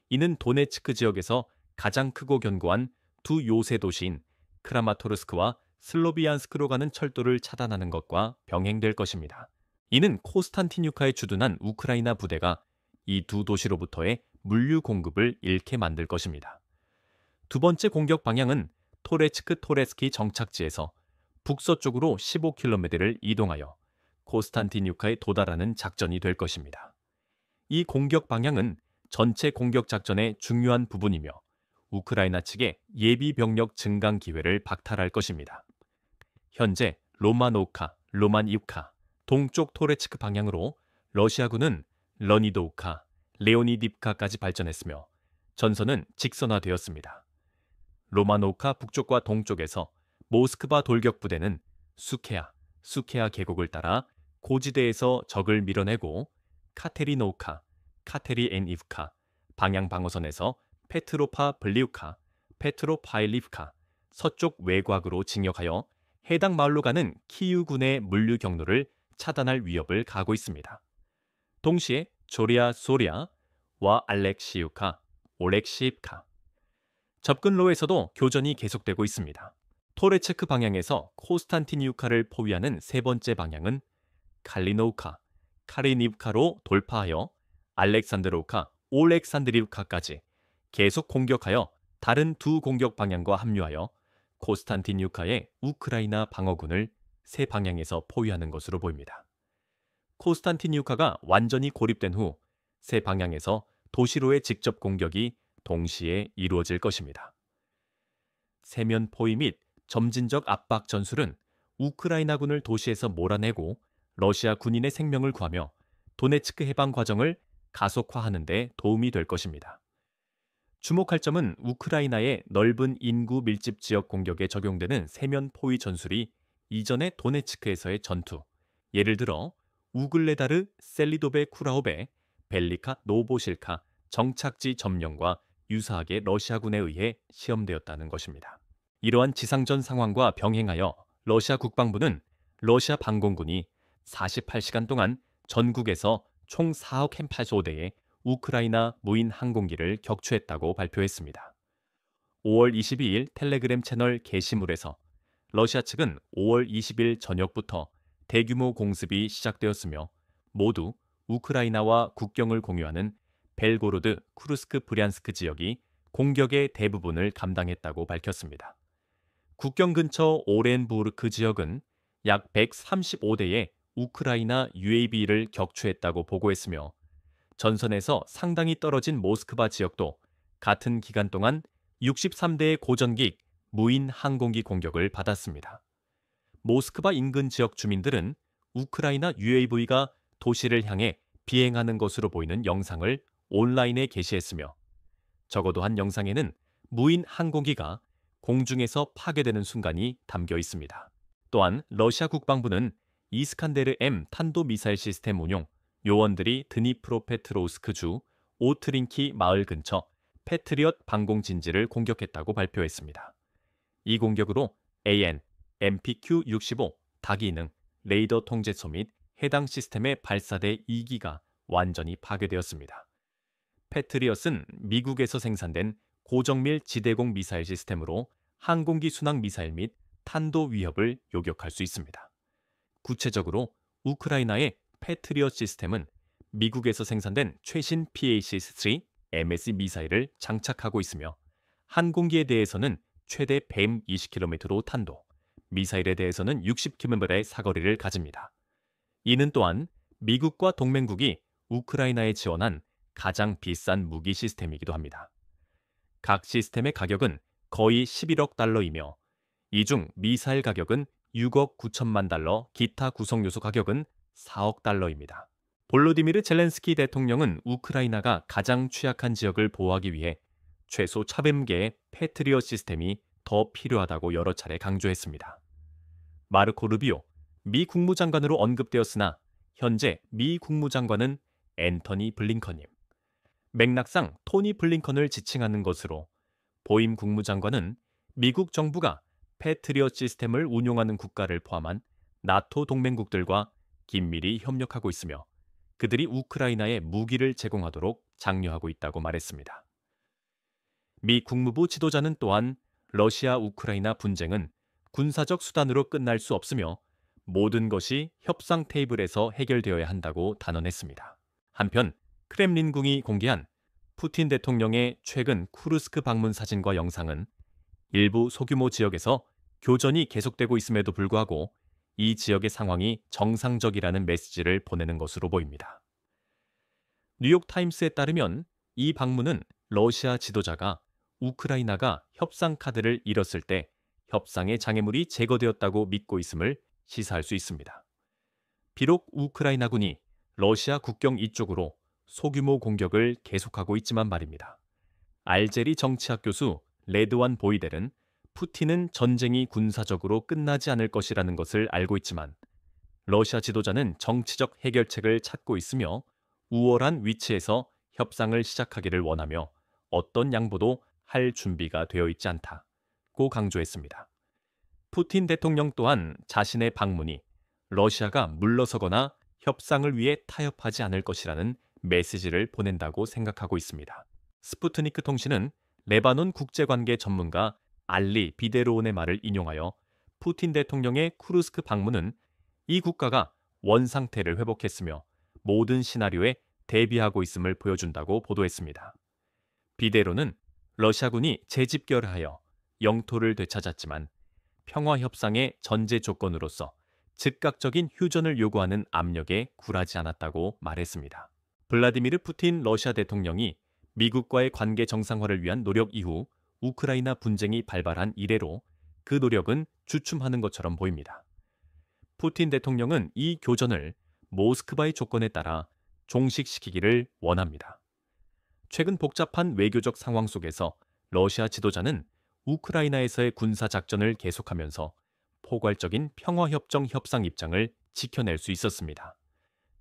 이는 도네츠크 지역에서 가장 크고 견고한 두 요새 도시인 크라마토르스크와 슬로비안스크로 가는 철도를 차단하는 것과 병행될 것입니다. 이는 코스탄티뉴카에 주둔한 우크라이나 부대가 이 두 도시로부터의 물류 공급을 잃게 만들 것입니다. 두 번째 공격 방향은 토레스키 정착지에서 북서쪽으로 15km를 이동하여 코스탄티뉴카에 도달하는 작전이 될 것입니다. 이 공격 방향은 전체 공격 작전의 중요한 부분이며 우크라이나 측의 예비 병력 증강 기회를 박탈할 것입니다. 현재 로마니우카, 동쪽 토레츠크 방향으로 러시아군은 러니도우카, 레오니딥카까지 발전했으며 전선은 직선화되었습니다. 로마노우카 북쪽과 동쪽에서 모스크바 돌격 부대는 수케아 계곡을 따라 고지대에서 적을 밀어내고 카테리엔이브카 방향 방어선에서 페트로파일리프카 서쪽 외곽으로 진격하여 해당 마을로 가는 키이우군의 물류 경로를 차단할 위협을 가하고 있습니다. 동시에 소리아와 올렉시입카 접근로에서도 교전이 계속되고 있습니다. 토레체크 방향에서 코스탄티니우카를 포위하는 세 번째 방향은 카리니우카로 돌파하여 올렉산드리우카까지 계속 공격하여 다른 두 공격 방향과 합류하여 코스탄티니우카의 우크라이나 방어군을 세 방향에서 포위하는 것으로 보입니다. 코스탄티니우카가 완전히 고립된 후 세 방향에서 도시로의 직접 공격이 동시에 이루어질 것입니다. 세면 포위 및 점진적 압박 전술은 우크라이나군을 도시에서 몰아내고 러시아 군인의 생명을 구하며 도네츠크 해방 과정을 가속화하는 데 도움이 될 것입니다. 주목할 점은 우크라이나의 넓은 인구 밀집 지역 공격에 적용되는 세면 포위 전술이 이전의 도네츠크에서의 전투, 예를 들어 우글레다르 셀리도베 쿠라홉의 벨리카 노보실카 정착지 점령과 유사하게 러시아군에 의해 시험되었다는 것입니다. 이러한 지상전 상황과 병행하여 러시아 국방부는 러시아 방공군이 48시간 동안 전국에서 총 4억 햄85대의 우크라이나 무인 항공기를 격추했다고 발표했습니다. 5월 22일 텔레그램 채널 게시물에서 러시아 측은 5월 20일 저녁부터 대규모 공습이 시작되었으며 모두 우크라이나와 국경을 공유하는 벨고로드 쿠르스크 브리안스크 지역이 공격의 대부분을 감당했다고 밝혔습니다. 국경 근처 오렌부르크 지역은 약 135대의 우크라이나 UAV를 격추했다고 보고했으며 전선에서 상당히 떨어진 모스크바 지역도 같은 기간 동안 63대의 고전기 무인 항공기 공격을 받았습니다. 모스크바 인근 지역 주민들은 우크라이나 UAV가 도시를 향해 비행하는 것으로 보이는 영상을 온라인에 게시했으며 적어도 한 영상에는 무인 항공기가 공중에서 파괴되는 순간이 담겨 있습니다. 또한 러시아 국방부는 이스칸데르 M 탄도미사일 시스템 운용 요원들이 드니프로페트로우스크 주 오트린키 마을 근처 패트리엇 방공진지를 공격했다고 발표했습니다. 이 공격으로 AN, MPQ-65 다기능, 레이더 통제소 및 해당 시스템의 발사대 2기가 완전히 파괴되었습니다. 패트리엇은 미국에서 생산된 고정밀 지대공 미사일 시스템으로 항공기 순항 미사일 및 탄도 위협을 요격할 수 있습니다. 구체적으로 우크라이나의 패트리엇 시스템은 미국에서 생산된 최신 PAC-3 MSE 미사일을 장착하고 있으며 항공기에 대해서는 최대 120km로 탄도, 미사일에 대해서는 60km의 사거리를 가집니다. 이는 또한 미국과 동맹국이 우크라이나에 지원한 가장 비싼 무기 시스템이기도 합니다. 각 시스템의 가격은 거의 11억 달러이며 이 중 미사일 가격은 6억 9천만 달러, 기타 구성 요소 가격은 4억 달러입니다. 볼로디미르 젤렌스키 대통령은 우크라이나가 가장 취약한 지역을 보호하기 위해 최소 1000개의 패트리엇 시스템이 더 필요하다고 여러 차례 강조했습니다. 마르코 루비오 미 국무장관으로 언급되었으나 현재 미 국무장관은 앤터니 블링컨님, 맥락상 토니 블링컨을 지칭하는 것으로 보임 국무장관은 미국 정부가 패트리엇 시스템을 운용하는 국가를 포함한 나토 동맹국들과 긴밀히 협력하고 있으며 그들이 우크라이나에 무기를 제공하도록 장려하고 있다고 말했습니다. 미 국무부 지도자는 또한 러시아 우크라이나 분쟁은 군사적 수단으로 끝날 수 없으며 모든 것이 협상 테이블에서 해결되어야 한다고 단언했습니다. 한편 크렘린궁이 공개한 푸틴 대통령의 최근 쿠르스크 방문 사진과 영상은 일부 소규모 지역에서 교전이 계속되고 있음에도 불구하고 이 지역의 상황이 정상적이라는 메시지를 보내는 것으로 보입니다. 뉴욕타임스에 따르면 이 방문은 러시아 지도자가 우크라이나가 협상 카드를 잃었을 때 협상의 장애물이 제거되었다고 믿고 있음을 시사할 수 있습니다. 비록 우크라이나군이 러시아 국경 이쪽으로 소규모 공격을 계속하고 있지만 말입니다. 알제리 정치학 교수 레드완 보이델은 푸틴은 전쟁이 군사적으로 끝나지 않을 것이라는 것을 알고 있지만 러시아 지도자는 정치적 해결책을 찾고 있으며 우월한 위치에서 협상을 시작하기를 원하며 어떤 양보도 할 준비가 되어 있지 않다고 강조했습니다. 푸틴 대통령 또한 자신의 방문이 러시아가 물러서거나 협상을 위해 타협하지 않을 것이라는 메시지를 보낸다고 생각하고 있습니다. 스푸트니크 통신은 레바논 국제관계 전문가 알리 비데로온의 말을 인용하여 푸틴 대통령의 쿠르스크 방문은 이 국가가 원상태를 회복했으며 모든 시나리오에 대비하고 있음을 보여준다고 보도했습니다. 비데로는 러시아군이 재집결하여 영토를 되찾았지만 평화협상의 전제 조건으로서 즉각적인 휴전을 요구하는 압력에 굴하지 않았다고 말했습니다. 블라디미르 푸틴 러시아 대통령이 미국과의 관계 정상화를 위한 노력 이후 우크라이나 분쟁이 발발한 이래로 그 노력은 주춤하는 것처럼 보입니다. 푸틴 대통령은 이 교전을 모스크바의 조건에 따라 종식시키기를 원합니다. 최근 복잡한 외교적 상황 속에서 러시아 지도자는 우크라이나에서의 군사작전을 계속하면서 포괄적인 평화협정 협상 입장을 지켜낼 수 있었습니다.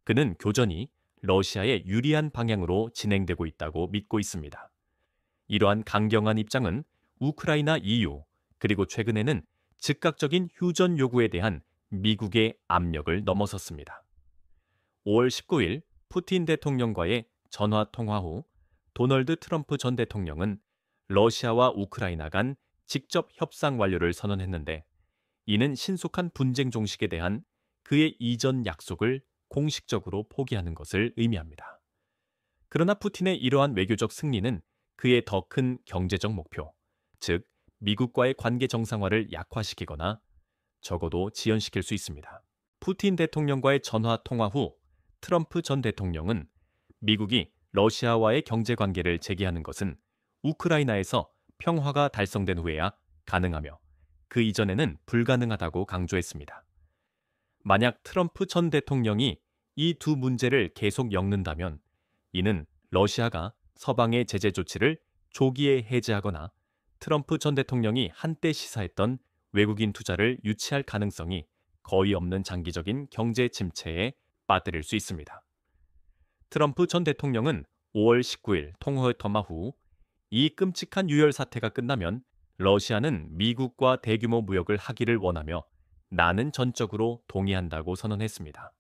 그는 교전이 러시아에 유리한 방향으로 진행되고 있다고 믿고 있습니다. 이러한 강경한 입장은 우크라이나 이유, 그리고 최근에는 즉각적인 휴전 요구에 대한 미국의 압력을 넘어섰습니다. 5월 19일 푸틴 대통령과의 전화 통화 후 도널드 트럼프 전 대통령은 러시아와 우크라이나 간 직접 협상 완료를 선언했는데, 이는 신속한 분쟁 종식에 대한 그의 이전 약속을 공식적으로 포기하는 것을 의미합니다. 그러나 푸틴의 이러한 외교적 승리는 그의 더 큰 경제적 목표, 즉 미국과의 관계 정상화를 약화시키거나 적어도 지연시킬 수 있습니다. 푸틴 대통령과의 전화 통화 후 트럼프 전 대통령은 미국이 러시아와의 경제 관계를 재개하는 것은 우크라이나에서 평화가 달성된 후에야 가능하며 그 이전에는 불가능하다고 강조했습니다. 만약 트럼프 전 대통령이 이 두 문제를 계속 엮는다면 이는 러시아가 서방의 제재 조치를 조기에 해제하거나 트럼프 전 대통령이 한때 시사했던 외국인 투자를 유치할 가능성이 거의 없는 장기적인 경제 침체에 빠뜨릴 수 있습니다. 트럼프 전 대통령은 5월 19일 통화 후 이 끔찍한 유혈 사태가 끝나면 러시아는 미국과 대규모 무역을 하기를 원하며 나는 전적으로 동의한다고 선언했습니다.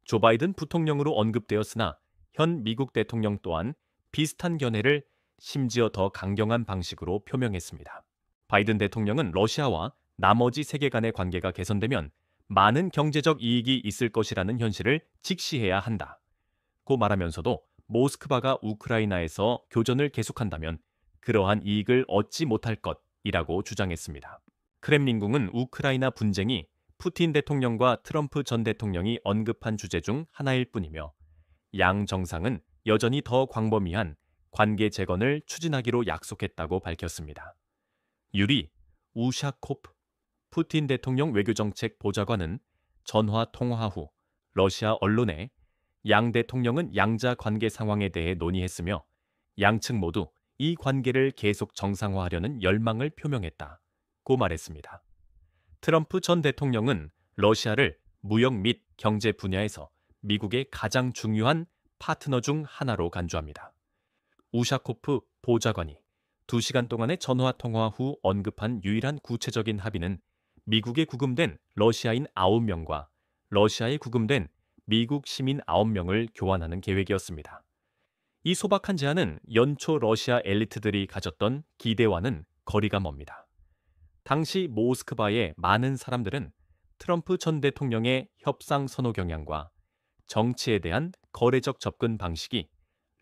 조 바이든 부통령으로 언급되었으나 현 미국 대통령 또한 비슷한 견해를 심지어 더 강경한 방식으로 표명했습니다. 바이든 대통령은 러시아와 나머지 세계 간의 관계가 개선되면 많은 경제적 이익이 있을 것이라는 현실을 직시해야 한다고 말하면서도 모스크바가 우크라이나에서 교전을 계속한다면 그러한 이익을 얻지 못할 것이라고 주장했습니다. 크렘린궁은 우크라이나 분쟁이 푸틴 대통령과 트럼프 전 대통령이 언급한 주제 중 하나일 뿐이며 양 정상은 여전히 더 광범위한 관계 재건을 추진하기로 약속했다고 밝혔습니다. 유리 우샤코프 푸틴 대통령 외교정책 보좌관은 전화 통화 후 러시아 언론에 양 대통령은 양자 관계 상황에 대해 논의했으며 양측 모두 이 관계를 계속 정상화하려는 열망을 표명했다고 말했습니다. 트럼프 전 대통령은 러시아를 무역 및 경제 분야에서 미국의 가장 중요한 파트너 중 하나로 간주합니다. 우샤코프 보좌관이 2시간 동안의 전화 통화 후 언급한 유일한 구체적인 합의는 미국에 구금된 러시아인 9명과 러시아에 구금된 미국 시민 9명을 교환하는 계획이었습니다. 이 소박한 제안은 연초 러시아 엘리트들이 가졌던 기대와는 거리가 멉니다. 당시 모스크바의 많은 사람들은 트럼프 전 대통령의 협상 선호 경향과 정치에 대한 거래적 접근 방식이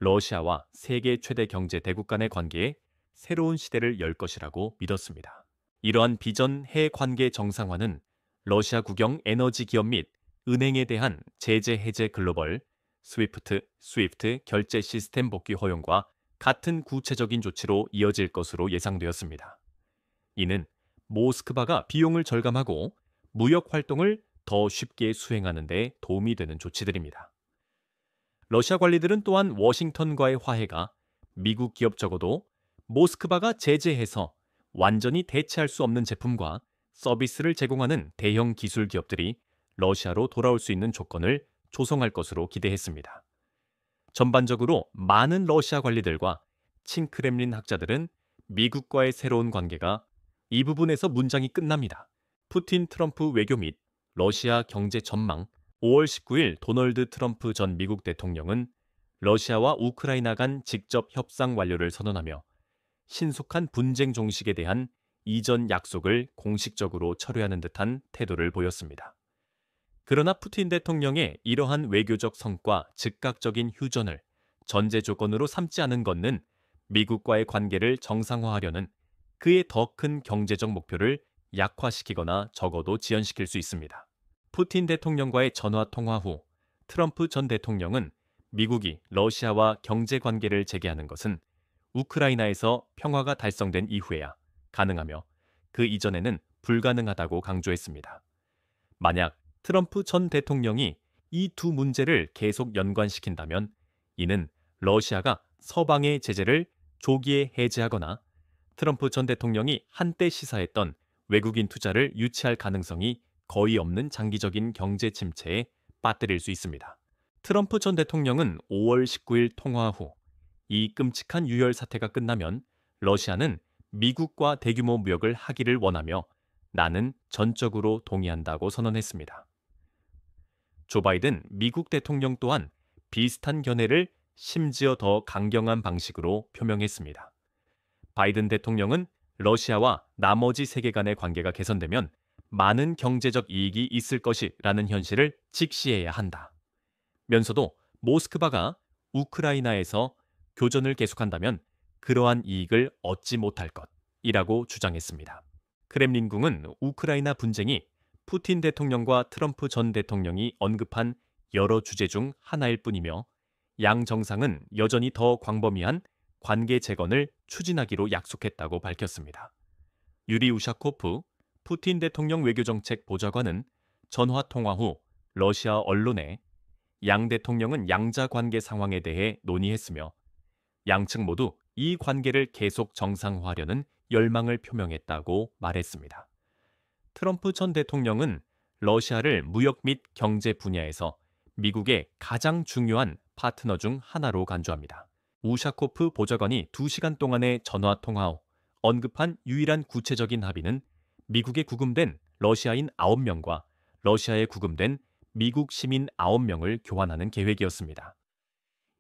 러시아와 세계 최대 경제 대국 간의 관계에 새로운 시대를 열 것이라고 믿었습니다. 이러한 비전 해 관계 정상화는 러시아 국영 에너지 기업 및 은행에 대한 제재 해제 글로벌 스위프트 결제 시스템 복귀 허용과 같은 구체적인 조치로 이어질 것으로 예상되었습니다. 이는 모스크바가 비용을 절감하고 무역 활동을 더 쉽게 수행하는 데 도움이 되는 조치들입니다. 러시아 관리들은 또한 워싱턴과의 화해가 미국 기업 적어도 모스크바가 제재해서 완전히 대체할 수 없는 제품과 서비스를 제공하는 대형 기술 기업들이 러시아로 돌아올 수 있는 조건을 조성할 것으로 기대했습니다. 전반적으로 많은 러시아 관리들과 친크렘린 학자들은 미국과의 새로운 관계가 이 부분에서 문장이 끝납니다. 푸틴 트럼프 외교 및 러시아 경제 전망. 5월 19일 도널드 트럼프 전 미국 대통령은 러시아와 우크라이나 간 직접 협상 완료를 선언하며 신속한 분쟁 종식에 대한 이전 약속을 공식적으로 철회하는 듯한 태도를 보였습니다. 그러나 푸틴 대통령의 이러한 외교적 성과 즉각적인 휴전을 전제 조건으로 삼지 않은 것은 미국과의 관계를 정상화하려는 그의 더 큰 경제적 목표를 약화시키거나 적어도 지연시킬 수 있습니다. 푸틴 대통령과의 전화 통화 후 트럼프 전 대통령은 미국이 러시아와 경제 관계를 재개하는 것은 우크라이나에서 평화가 달성된 이후에야 가능하며 그 이전에는 불가능하다고 강조했습니다. 만약 트럼프 전 대통령이 이 두 문제를 계속 연관시킨다면 이는 러시아가 서방의 제재를 조기에 해제하거나 트럼프 전 대통령이 한때 시사했던 외국인 투자를 유치할 가능성이 거의 없는 장기적인 경제 침체에 빠뜨릴 수 있습니다. 트럼프 전 대통령은 5월 19일 통화 후 이 끔찍한 유혈 사태가 끝나면 러시아는 미국과 대규모 무역을 하기를 원하며 나는 전적으로 동의한다고 선언했습니다. 조 바이든 미국 대통령 또한 비슷한 견해를 심지어 더 강경한 방식으로 표명했습니다. 바이든 대통령은 러시아와 나머지 세계 간의 관계가 개선되면 많은 경제적 이익이 있을 것이라는 현실을 직시해야 한다 면서도 모스크바가 우크라이나에서 교전을 계속한다면 그러한 이익을 얻지 못할 것이라고 주장했습니다. 크렘린궁은 우크라이나 분쟁이 푸틴 대통령과 트럼프 전 대통령이 언급한 여러 주제 중 하나일 뿐이며 양 정상은 여전히 더 광범위한 관계 재건을 추진하기로 약속했다고 밝혔습니다. 유리 우샤코프 푸틴 대통령 외교정책 보좌관은 전화 통화 후 러시아 언론에 양 대통령은 양자 관계 상황에 대해 논의했으며 양측 모두 이 관계를 계속 정상화하려는 열망을 표명했다고 말했습니다. 트럼프 전 대통령은 러시아를 무역 및 경제 분야에서 미국의 가장 중요한 파트너 중 하나로 간주합니다. 우샤코프 보좌관이 2시간 동안의 전화 통화 후 언급한 유일한 구체적인 합의는 미국에 구금된 러시아인 9명과 러시아에 구금된 미국 시민 9명을 교환하는 계획이었습니다.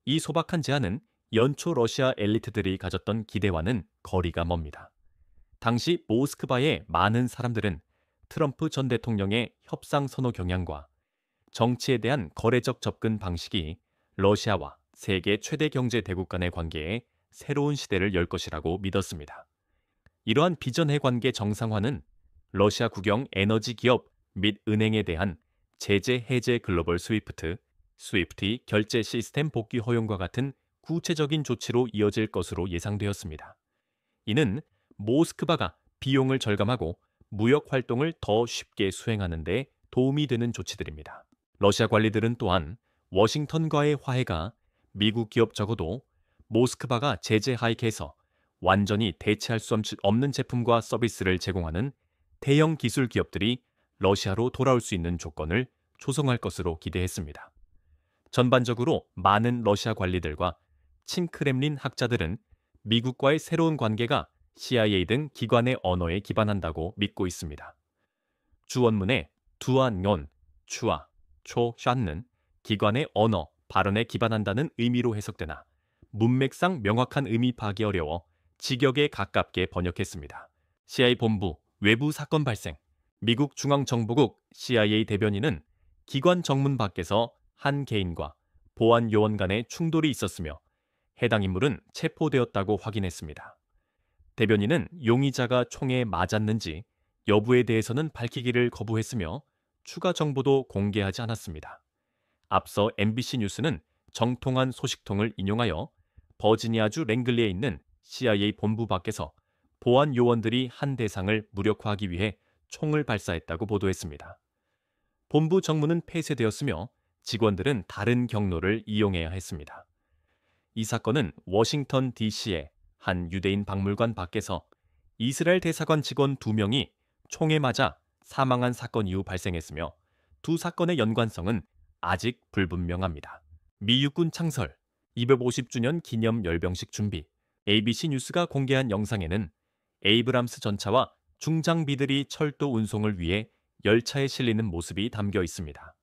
이 소박한 제안은 연초 러시아 엘리트들이 가졌던 기대와는 거리가 멉니다. 당시 모스크바의 많은 사람들은 트럼프 전 대통령의 협상 선호 경향과 정치에 대한 거래적 접근 방식이 러시아와 세계 최대 경제 대국 간의 관계에 새로운 시대를 열 것이라고 믿었습니다. 이러한 비전의 관계 정상화는 러시아 국영 에너지 기업 및 은행에 대한 제재 해제 글로벌 스위프트 결제 시스템 복귀 허용과 같은 구체적인 조치로 이어질 것으로 예상되었습니다. 이는 모스크바가 비용을 절감하고 무역 활동을 더 쉽게 수행하는 데 도움이 되는 조치들입니다. 러시아 관리들은 또한 워싱턴과의 화해가 미국 기업 적어도 모스크바가 제재 하에서 완전히 대체할 수 없는 제품과 서비스를 제공하는 대형 기술 기업들이 러시아로 돌아올 수 있는 조건을 조성할 것으로 기대했습니다. 전반적으로 많은 러시아 관리들과 친크렘린 학자들은 미국과의 새로운 관계가 CIA 등 기관의 언어에 기반한다고 믿고 있습니다. 주원문의 두안연, 추아, 초샤는 기관의 언어, 발언에 기반한다는 의미로 해석되나 문맥상 명확한 의미 파악이 어려워 직역에 가깝게 번역했습니다. CIA 본부, 외부 사건 발생, 미국 중앙정보국 CIA 대변인은 기관 정문 밖에서 한 개인과 보안 요원 간의 충돌이 있었으며 해당 인물은 체포되었다고 확인했습니다. 대변인은 용의자가 총에 맞았는지 여부에 대해서는 밝히기를 거부했으며 추가 정보도 공개하지 않았습니다. 앞서 MBC 뉴스는 정통한 소식통을 인용하여 버지니아주 랭글리에 있는 CIA 본부 밖에서 보안 요원들이 한 대상을 무력화하기 위해 총을 발사했다고 보도했습니다. 본부 정문은 폐쇄되었으며 직원들은 다른 경로를 이용해야 했습니다. 이 사건은 워싱턴 DC의 한 유대인 박물관 밖에서 이스라엘 대사관 직원 2명이 총에 맞아 사망한 사건 이후 발생했으며 두 사건의 연관성은 아직 불분명합니다. 미 육군 창설 250주년 기념 열병식 준비 ABC 뉴스가 공개한 영상에는 에이브람스 전차와 중장비들이 철도 운송을 위해 열차에 실리는 모습이 담겨 있습니다.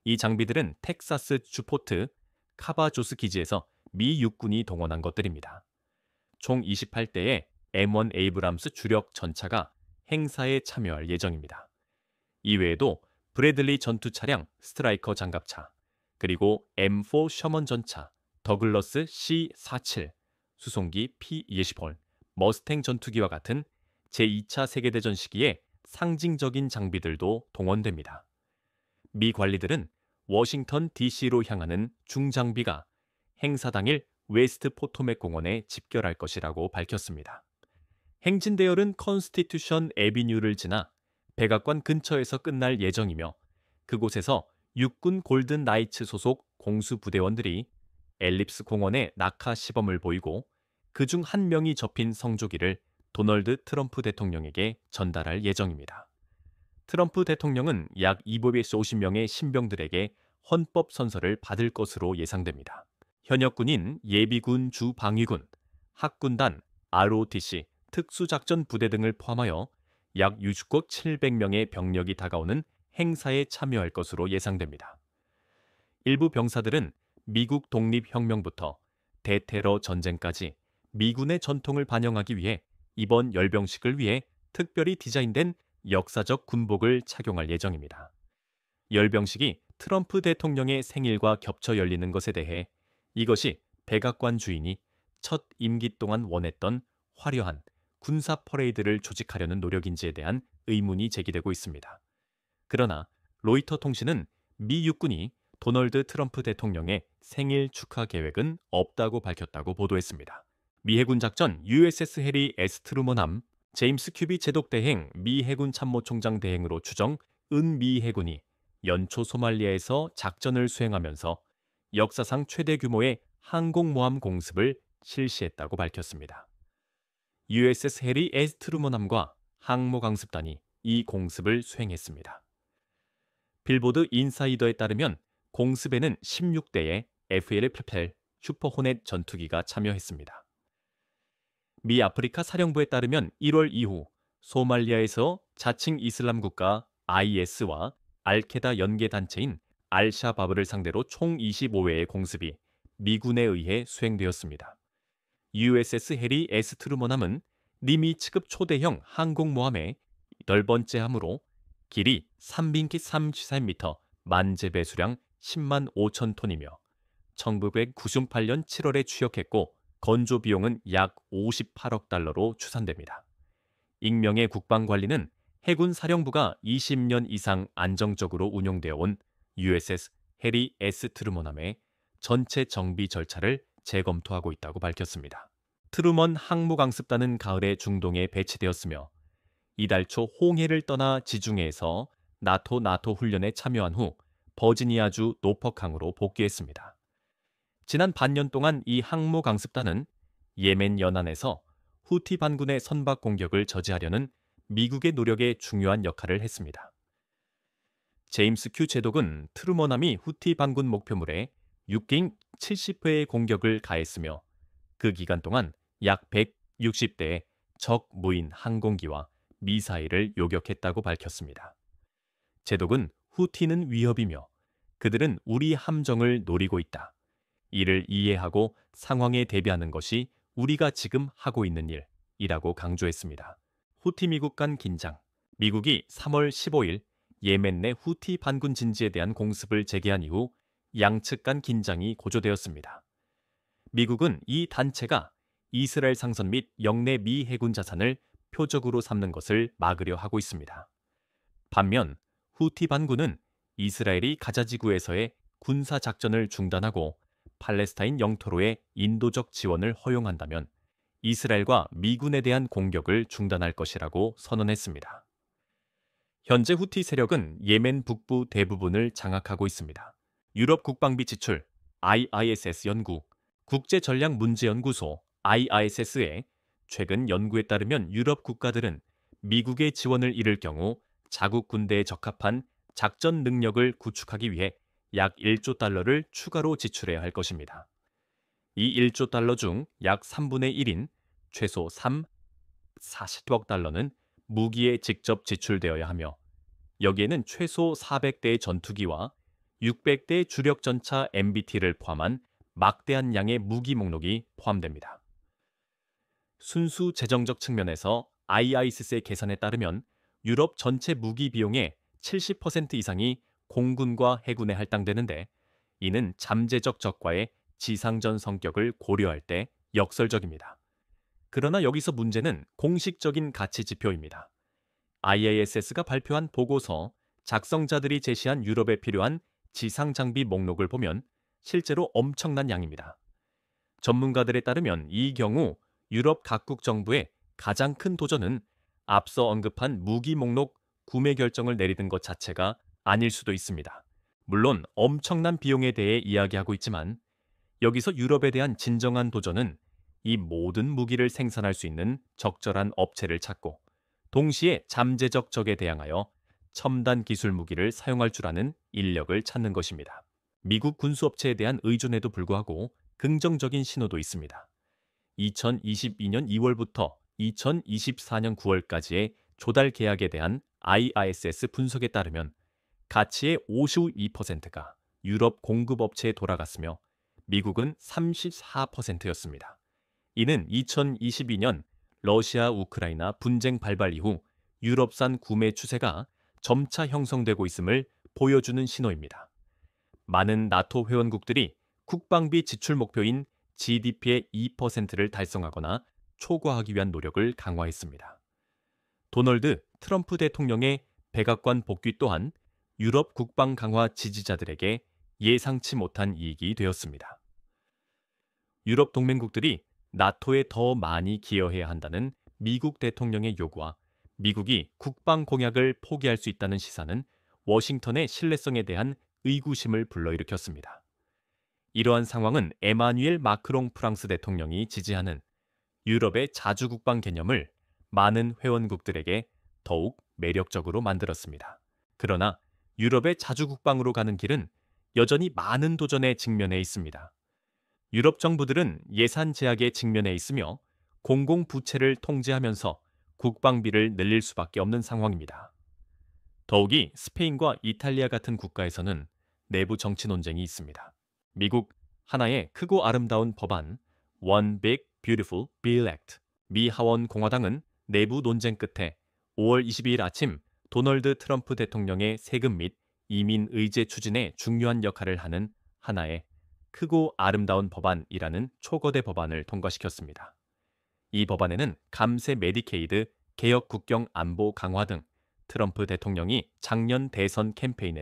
이 장비들은 텍사스 주포트 카바조스 기지에서 미 육군이 동원한 것들입니다. 총 28대의 M1 에이브람스 주력 전차가 행사에 참여할 예정입니다. 이외에도 브래들리 전투 차량 스트라이커 장갑차, 그리고 M4 셔먼 전차, 더글러스 C-47, 수송기 P-20홀, 머스탱 전투기와 같은 제2차 세계대전 시기에 상징적인 장비들도 동원됩니다. 미 관리들은 워싱턴 DC로 향하는 중장비가 행사 당일 웨스트 포토맥 공원에 집결할 것이라고 밝혔습니다. 행진 대열은 컨스티튜션 애비뉴를 지나 백악관 근처에서 끝날 예정이며 그곳에서 육군 골든 나이츠 소속 공수부대원들이 엘립스 공원에 낙하 시범을 보이고 그중 한 명이 접힌 성조기를 도널드 트럼프 대통령에게 전달할 예정입니다. 트럼프 대통령은 약 250명의 신병들에게 헌법 선서를 받을 것으로 예상됩니다. 현역군인 예비군 주방위군, 학군단, ROTC, 특수작전 부대 등을 포함하여 약 60국 700명의 병력이 다가오는 행사에 참여할 것으로 예상됩니다. 일부 병사들은 미국 독립혁명부터 대테러 전쟁까지 미군의 전통을 반영하기 위해 이번 열병식을 위해 특별히 디자인된 역사적 군복을 착용할 예정입니다. 열병식이 트럼프 대통령의 생일과 겹쳐 열리는 것에 대해 이것이 백악관 주인이 첫 임기 동안 원했던 화려한 군사 퍼레이드를 조직하려는 노력인지에 대한 의문이 제기되고 있습니다. 그러나 로이터 통신은 미 육군이 도널드 트럼프 대통령의 생일 축하 계획은 없다고 밝혔다고 보도했습니다. 미 해군 작전 USS 해리 S. 트루먼함, 제임스 큐비 제독대행 미 해군 참모총장 대행으로 추정 미 해군이 연초 소말리아에서 작전을 수행하면서 역사상 최대 규모의 항공모함 공습을 실시했다고 밝혔습니다. USS 해리 S. 트루먼함과 항모강습단이 이 공습을 수행했습니다. 빌보드 인사이더에 따르면 공습에는 16대의 FL-18 슈퍼호넷 전투기가 참여했습니다. 미 아프리카 사령부에 따르면 1월 이후 소말리아에서 자칭 이슬람 국가 IS와 알케다 연계 단체인 알샤바브를 상대로 총 25회의 공습이 미군에 의해 수행되었습니다. USS 해리 S. 트루먼함은 니미츠급 초대형 항공모함의 10번째 함으로 길이 3빈킷 33m, 만재 배수량 10만 5천 톤이며 1998년 7월에 취역했고 건조 비용은 약 58억 달러로 추산됩니다. 익명의 국방관리는 해군 사령부가 20년 이상 안정적으로 운용되어 온 USS 해리 S. 트루먼함의 전체 정비 절차를 재검토하고 있다고 밝혔습니다. 트루먼 항모강습단은 가을에 중동에 배치되었으며 이달 초 홍해를 떠나 지중해에서 나토 훈련에 참여한 후 버지니아주 노퍽항으로 복귀했습니다. 지난 반년 동안 이 항모강습단은 예멘 연안에서 후티 반군의 선박 공격을 저지하려는 미국의 노력에 중요한 역할을 했습니다. 제임스 큐 제독은 트루먼함이 후티 반군 목표물에 6갱 70회의 공격을 가했으며 그 기간 동안 약 160대의 적 무인 항공기와 미사일을 요격했다고 밝혔습니다. 제독은 후티는 위협이며 그들은 우리 함정을 노리고 있다. 이를 이해하고 상황에 대비하는 것이 우리가 지금 하고 있는 일이라고 강조했습니다. 후티 미국 간 긴장. 미국이 3월 15일 예멘 내 후티 반군 진지에 대한 공습을 재개한 이후 양측 간 긴장이 고조되었습니다. 미국은 이 단체가 이스라엘 상선 및 영내 미 해군 자산을 표적으로 삼는 것을 막으려 하고 있습니다. 반면 후티 반군은 이스라엘이 가자 지구에서의 군사 작전을 중단하고 팔레스타인 영토로의 인도적 지원을 허용한다면 이스라엘과 미군에 대한 공격을 중단할 것이라고 선언했습니다. 현재 후티 세력은 예멘 북부 대부분을 장악하고 있습니다. 유럽 국방비 지출 IISS 연구, 국제전략문제연구소 IISS의 최근 연구에 따르면 유럽 국가들은 미국의 지원을 잃을 경우 자국 군대에 적합한 작전 능력을 구축하기 위해 약 1조 달러를 추가로 지출해야 할 것입니다. 이 1조 달러 중 약 3분의 1인 최소 40억 달러는 무기에 직접 지출되어야 하며 여기에는 최소 400대의 전투기와 600대의 주력 전차 MBT를 포함한 막대한 양의 무기 목록이 포함됩니다. 순수 재정적 측면에서 IISS의 계산에 따르면 유럽 전체 무기 비용의 70% 이상이 공군과 해군에 할당되는데 이는 잠재적 적과의 지상전 성격을 고려할 때 역설적입니다. 그러나 여기서 문제는 공식적인 가치 지표입니다. IISS가 발표한 보고서 작성자들이 제시한 유럽에 필요한 지상 장비 목록을 보면 실제로 엄청난 양입니다. 전문가들에 따르면 이 경우 유럽 각국 정부의 가장 큰 도전은 앞서 언급한 무기 목록 구매 결정을 내리는 것 자체가 아닐 수도 있습니다. 물론 엄청난 비용에 대해 이야기하고 있지만 여기서 유럽에 대한 진정한 도전은 이 모든 무기를 생산할 수 있는 적절한 업체를 찾고 동시에 잠재적 적에 대항하여 첨단 기술 무기를 사용할 줄 아는 인력을 찾는 것입니다. 미국 군수업체에 대한 의존에도 불구하고 긍정적인 신호도 있습니다. 2022년 2월부터 2024년 9월까지의 조달 계약에 대한 IISS 분석에 따르면 가치의 52%가 유럽 공급업체에 돌아갔으며 미국은 34%였습니다. 이는 2022년 러시아 우크라이나 분쟁 발발 이후 유럽산 구매 추세가 점차 형성되고 있음을 보여주는 신호입니다. 많은 나토 회원국들이 국방비 지출 목표인 GDP의 2%를 달성하거나 초과하기 위한 노력을 강화했습니다. 도널드 트럼프 대통령의 백악관 복귀 또한 유럽 국방 강화 지지자들에게 예상치 못한 이익이 되었습니다. 유럽 동맹국들이 나토에 더 많이 기여해야 한다는 미국 대통령의 요구와 미국이 국방 공약을 포기할 수 있다는 시사는 워싱턴의 신뢰성에 대한 의구심을 불러일으켰습니다. 이러한 상황은 에마뉘엘 마크롱 프랑스 대통령이 지지하는 유럽의 자주국방 개념을 많은 회원국들에게 더욱 매력적으로 만들었습니다. 그러나 유럽의 자주국방으로 가는 길은 여전히 많은 도전에 직면해 있습니다. 유럽 정부들은 예산 제약에 직면해 있으며 공공부채를 통제하면서 국방비를 늘릴 수밖에 없는 상황입니다. 더욱이 스페인과 이탈리아 같은 국가에서는 내부 정치 논쟁이 있습니다. 미국 하나의 크고 아름다운 법안 One Big Beautiful Bill Act 미 하원 공화당은 내부 논쟁 끝에 5월 22일 아침 도널드 트럼프 대통령의 세금 및 이민 의제 추진에 중요한 역할을 하는 하나의 크고 아름다운 법안이라는 초거대 법안을 통과시켰습니다. 이 법안에는 감세 메디케이드, 개혁 국경 안보 강화 등 트럼프 대통령이 작년 대선 캠페인에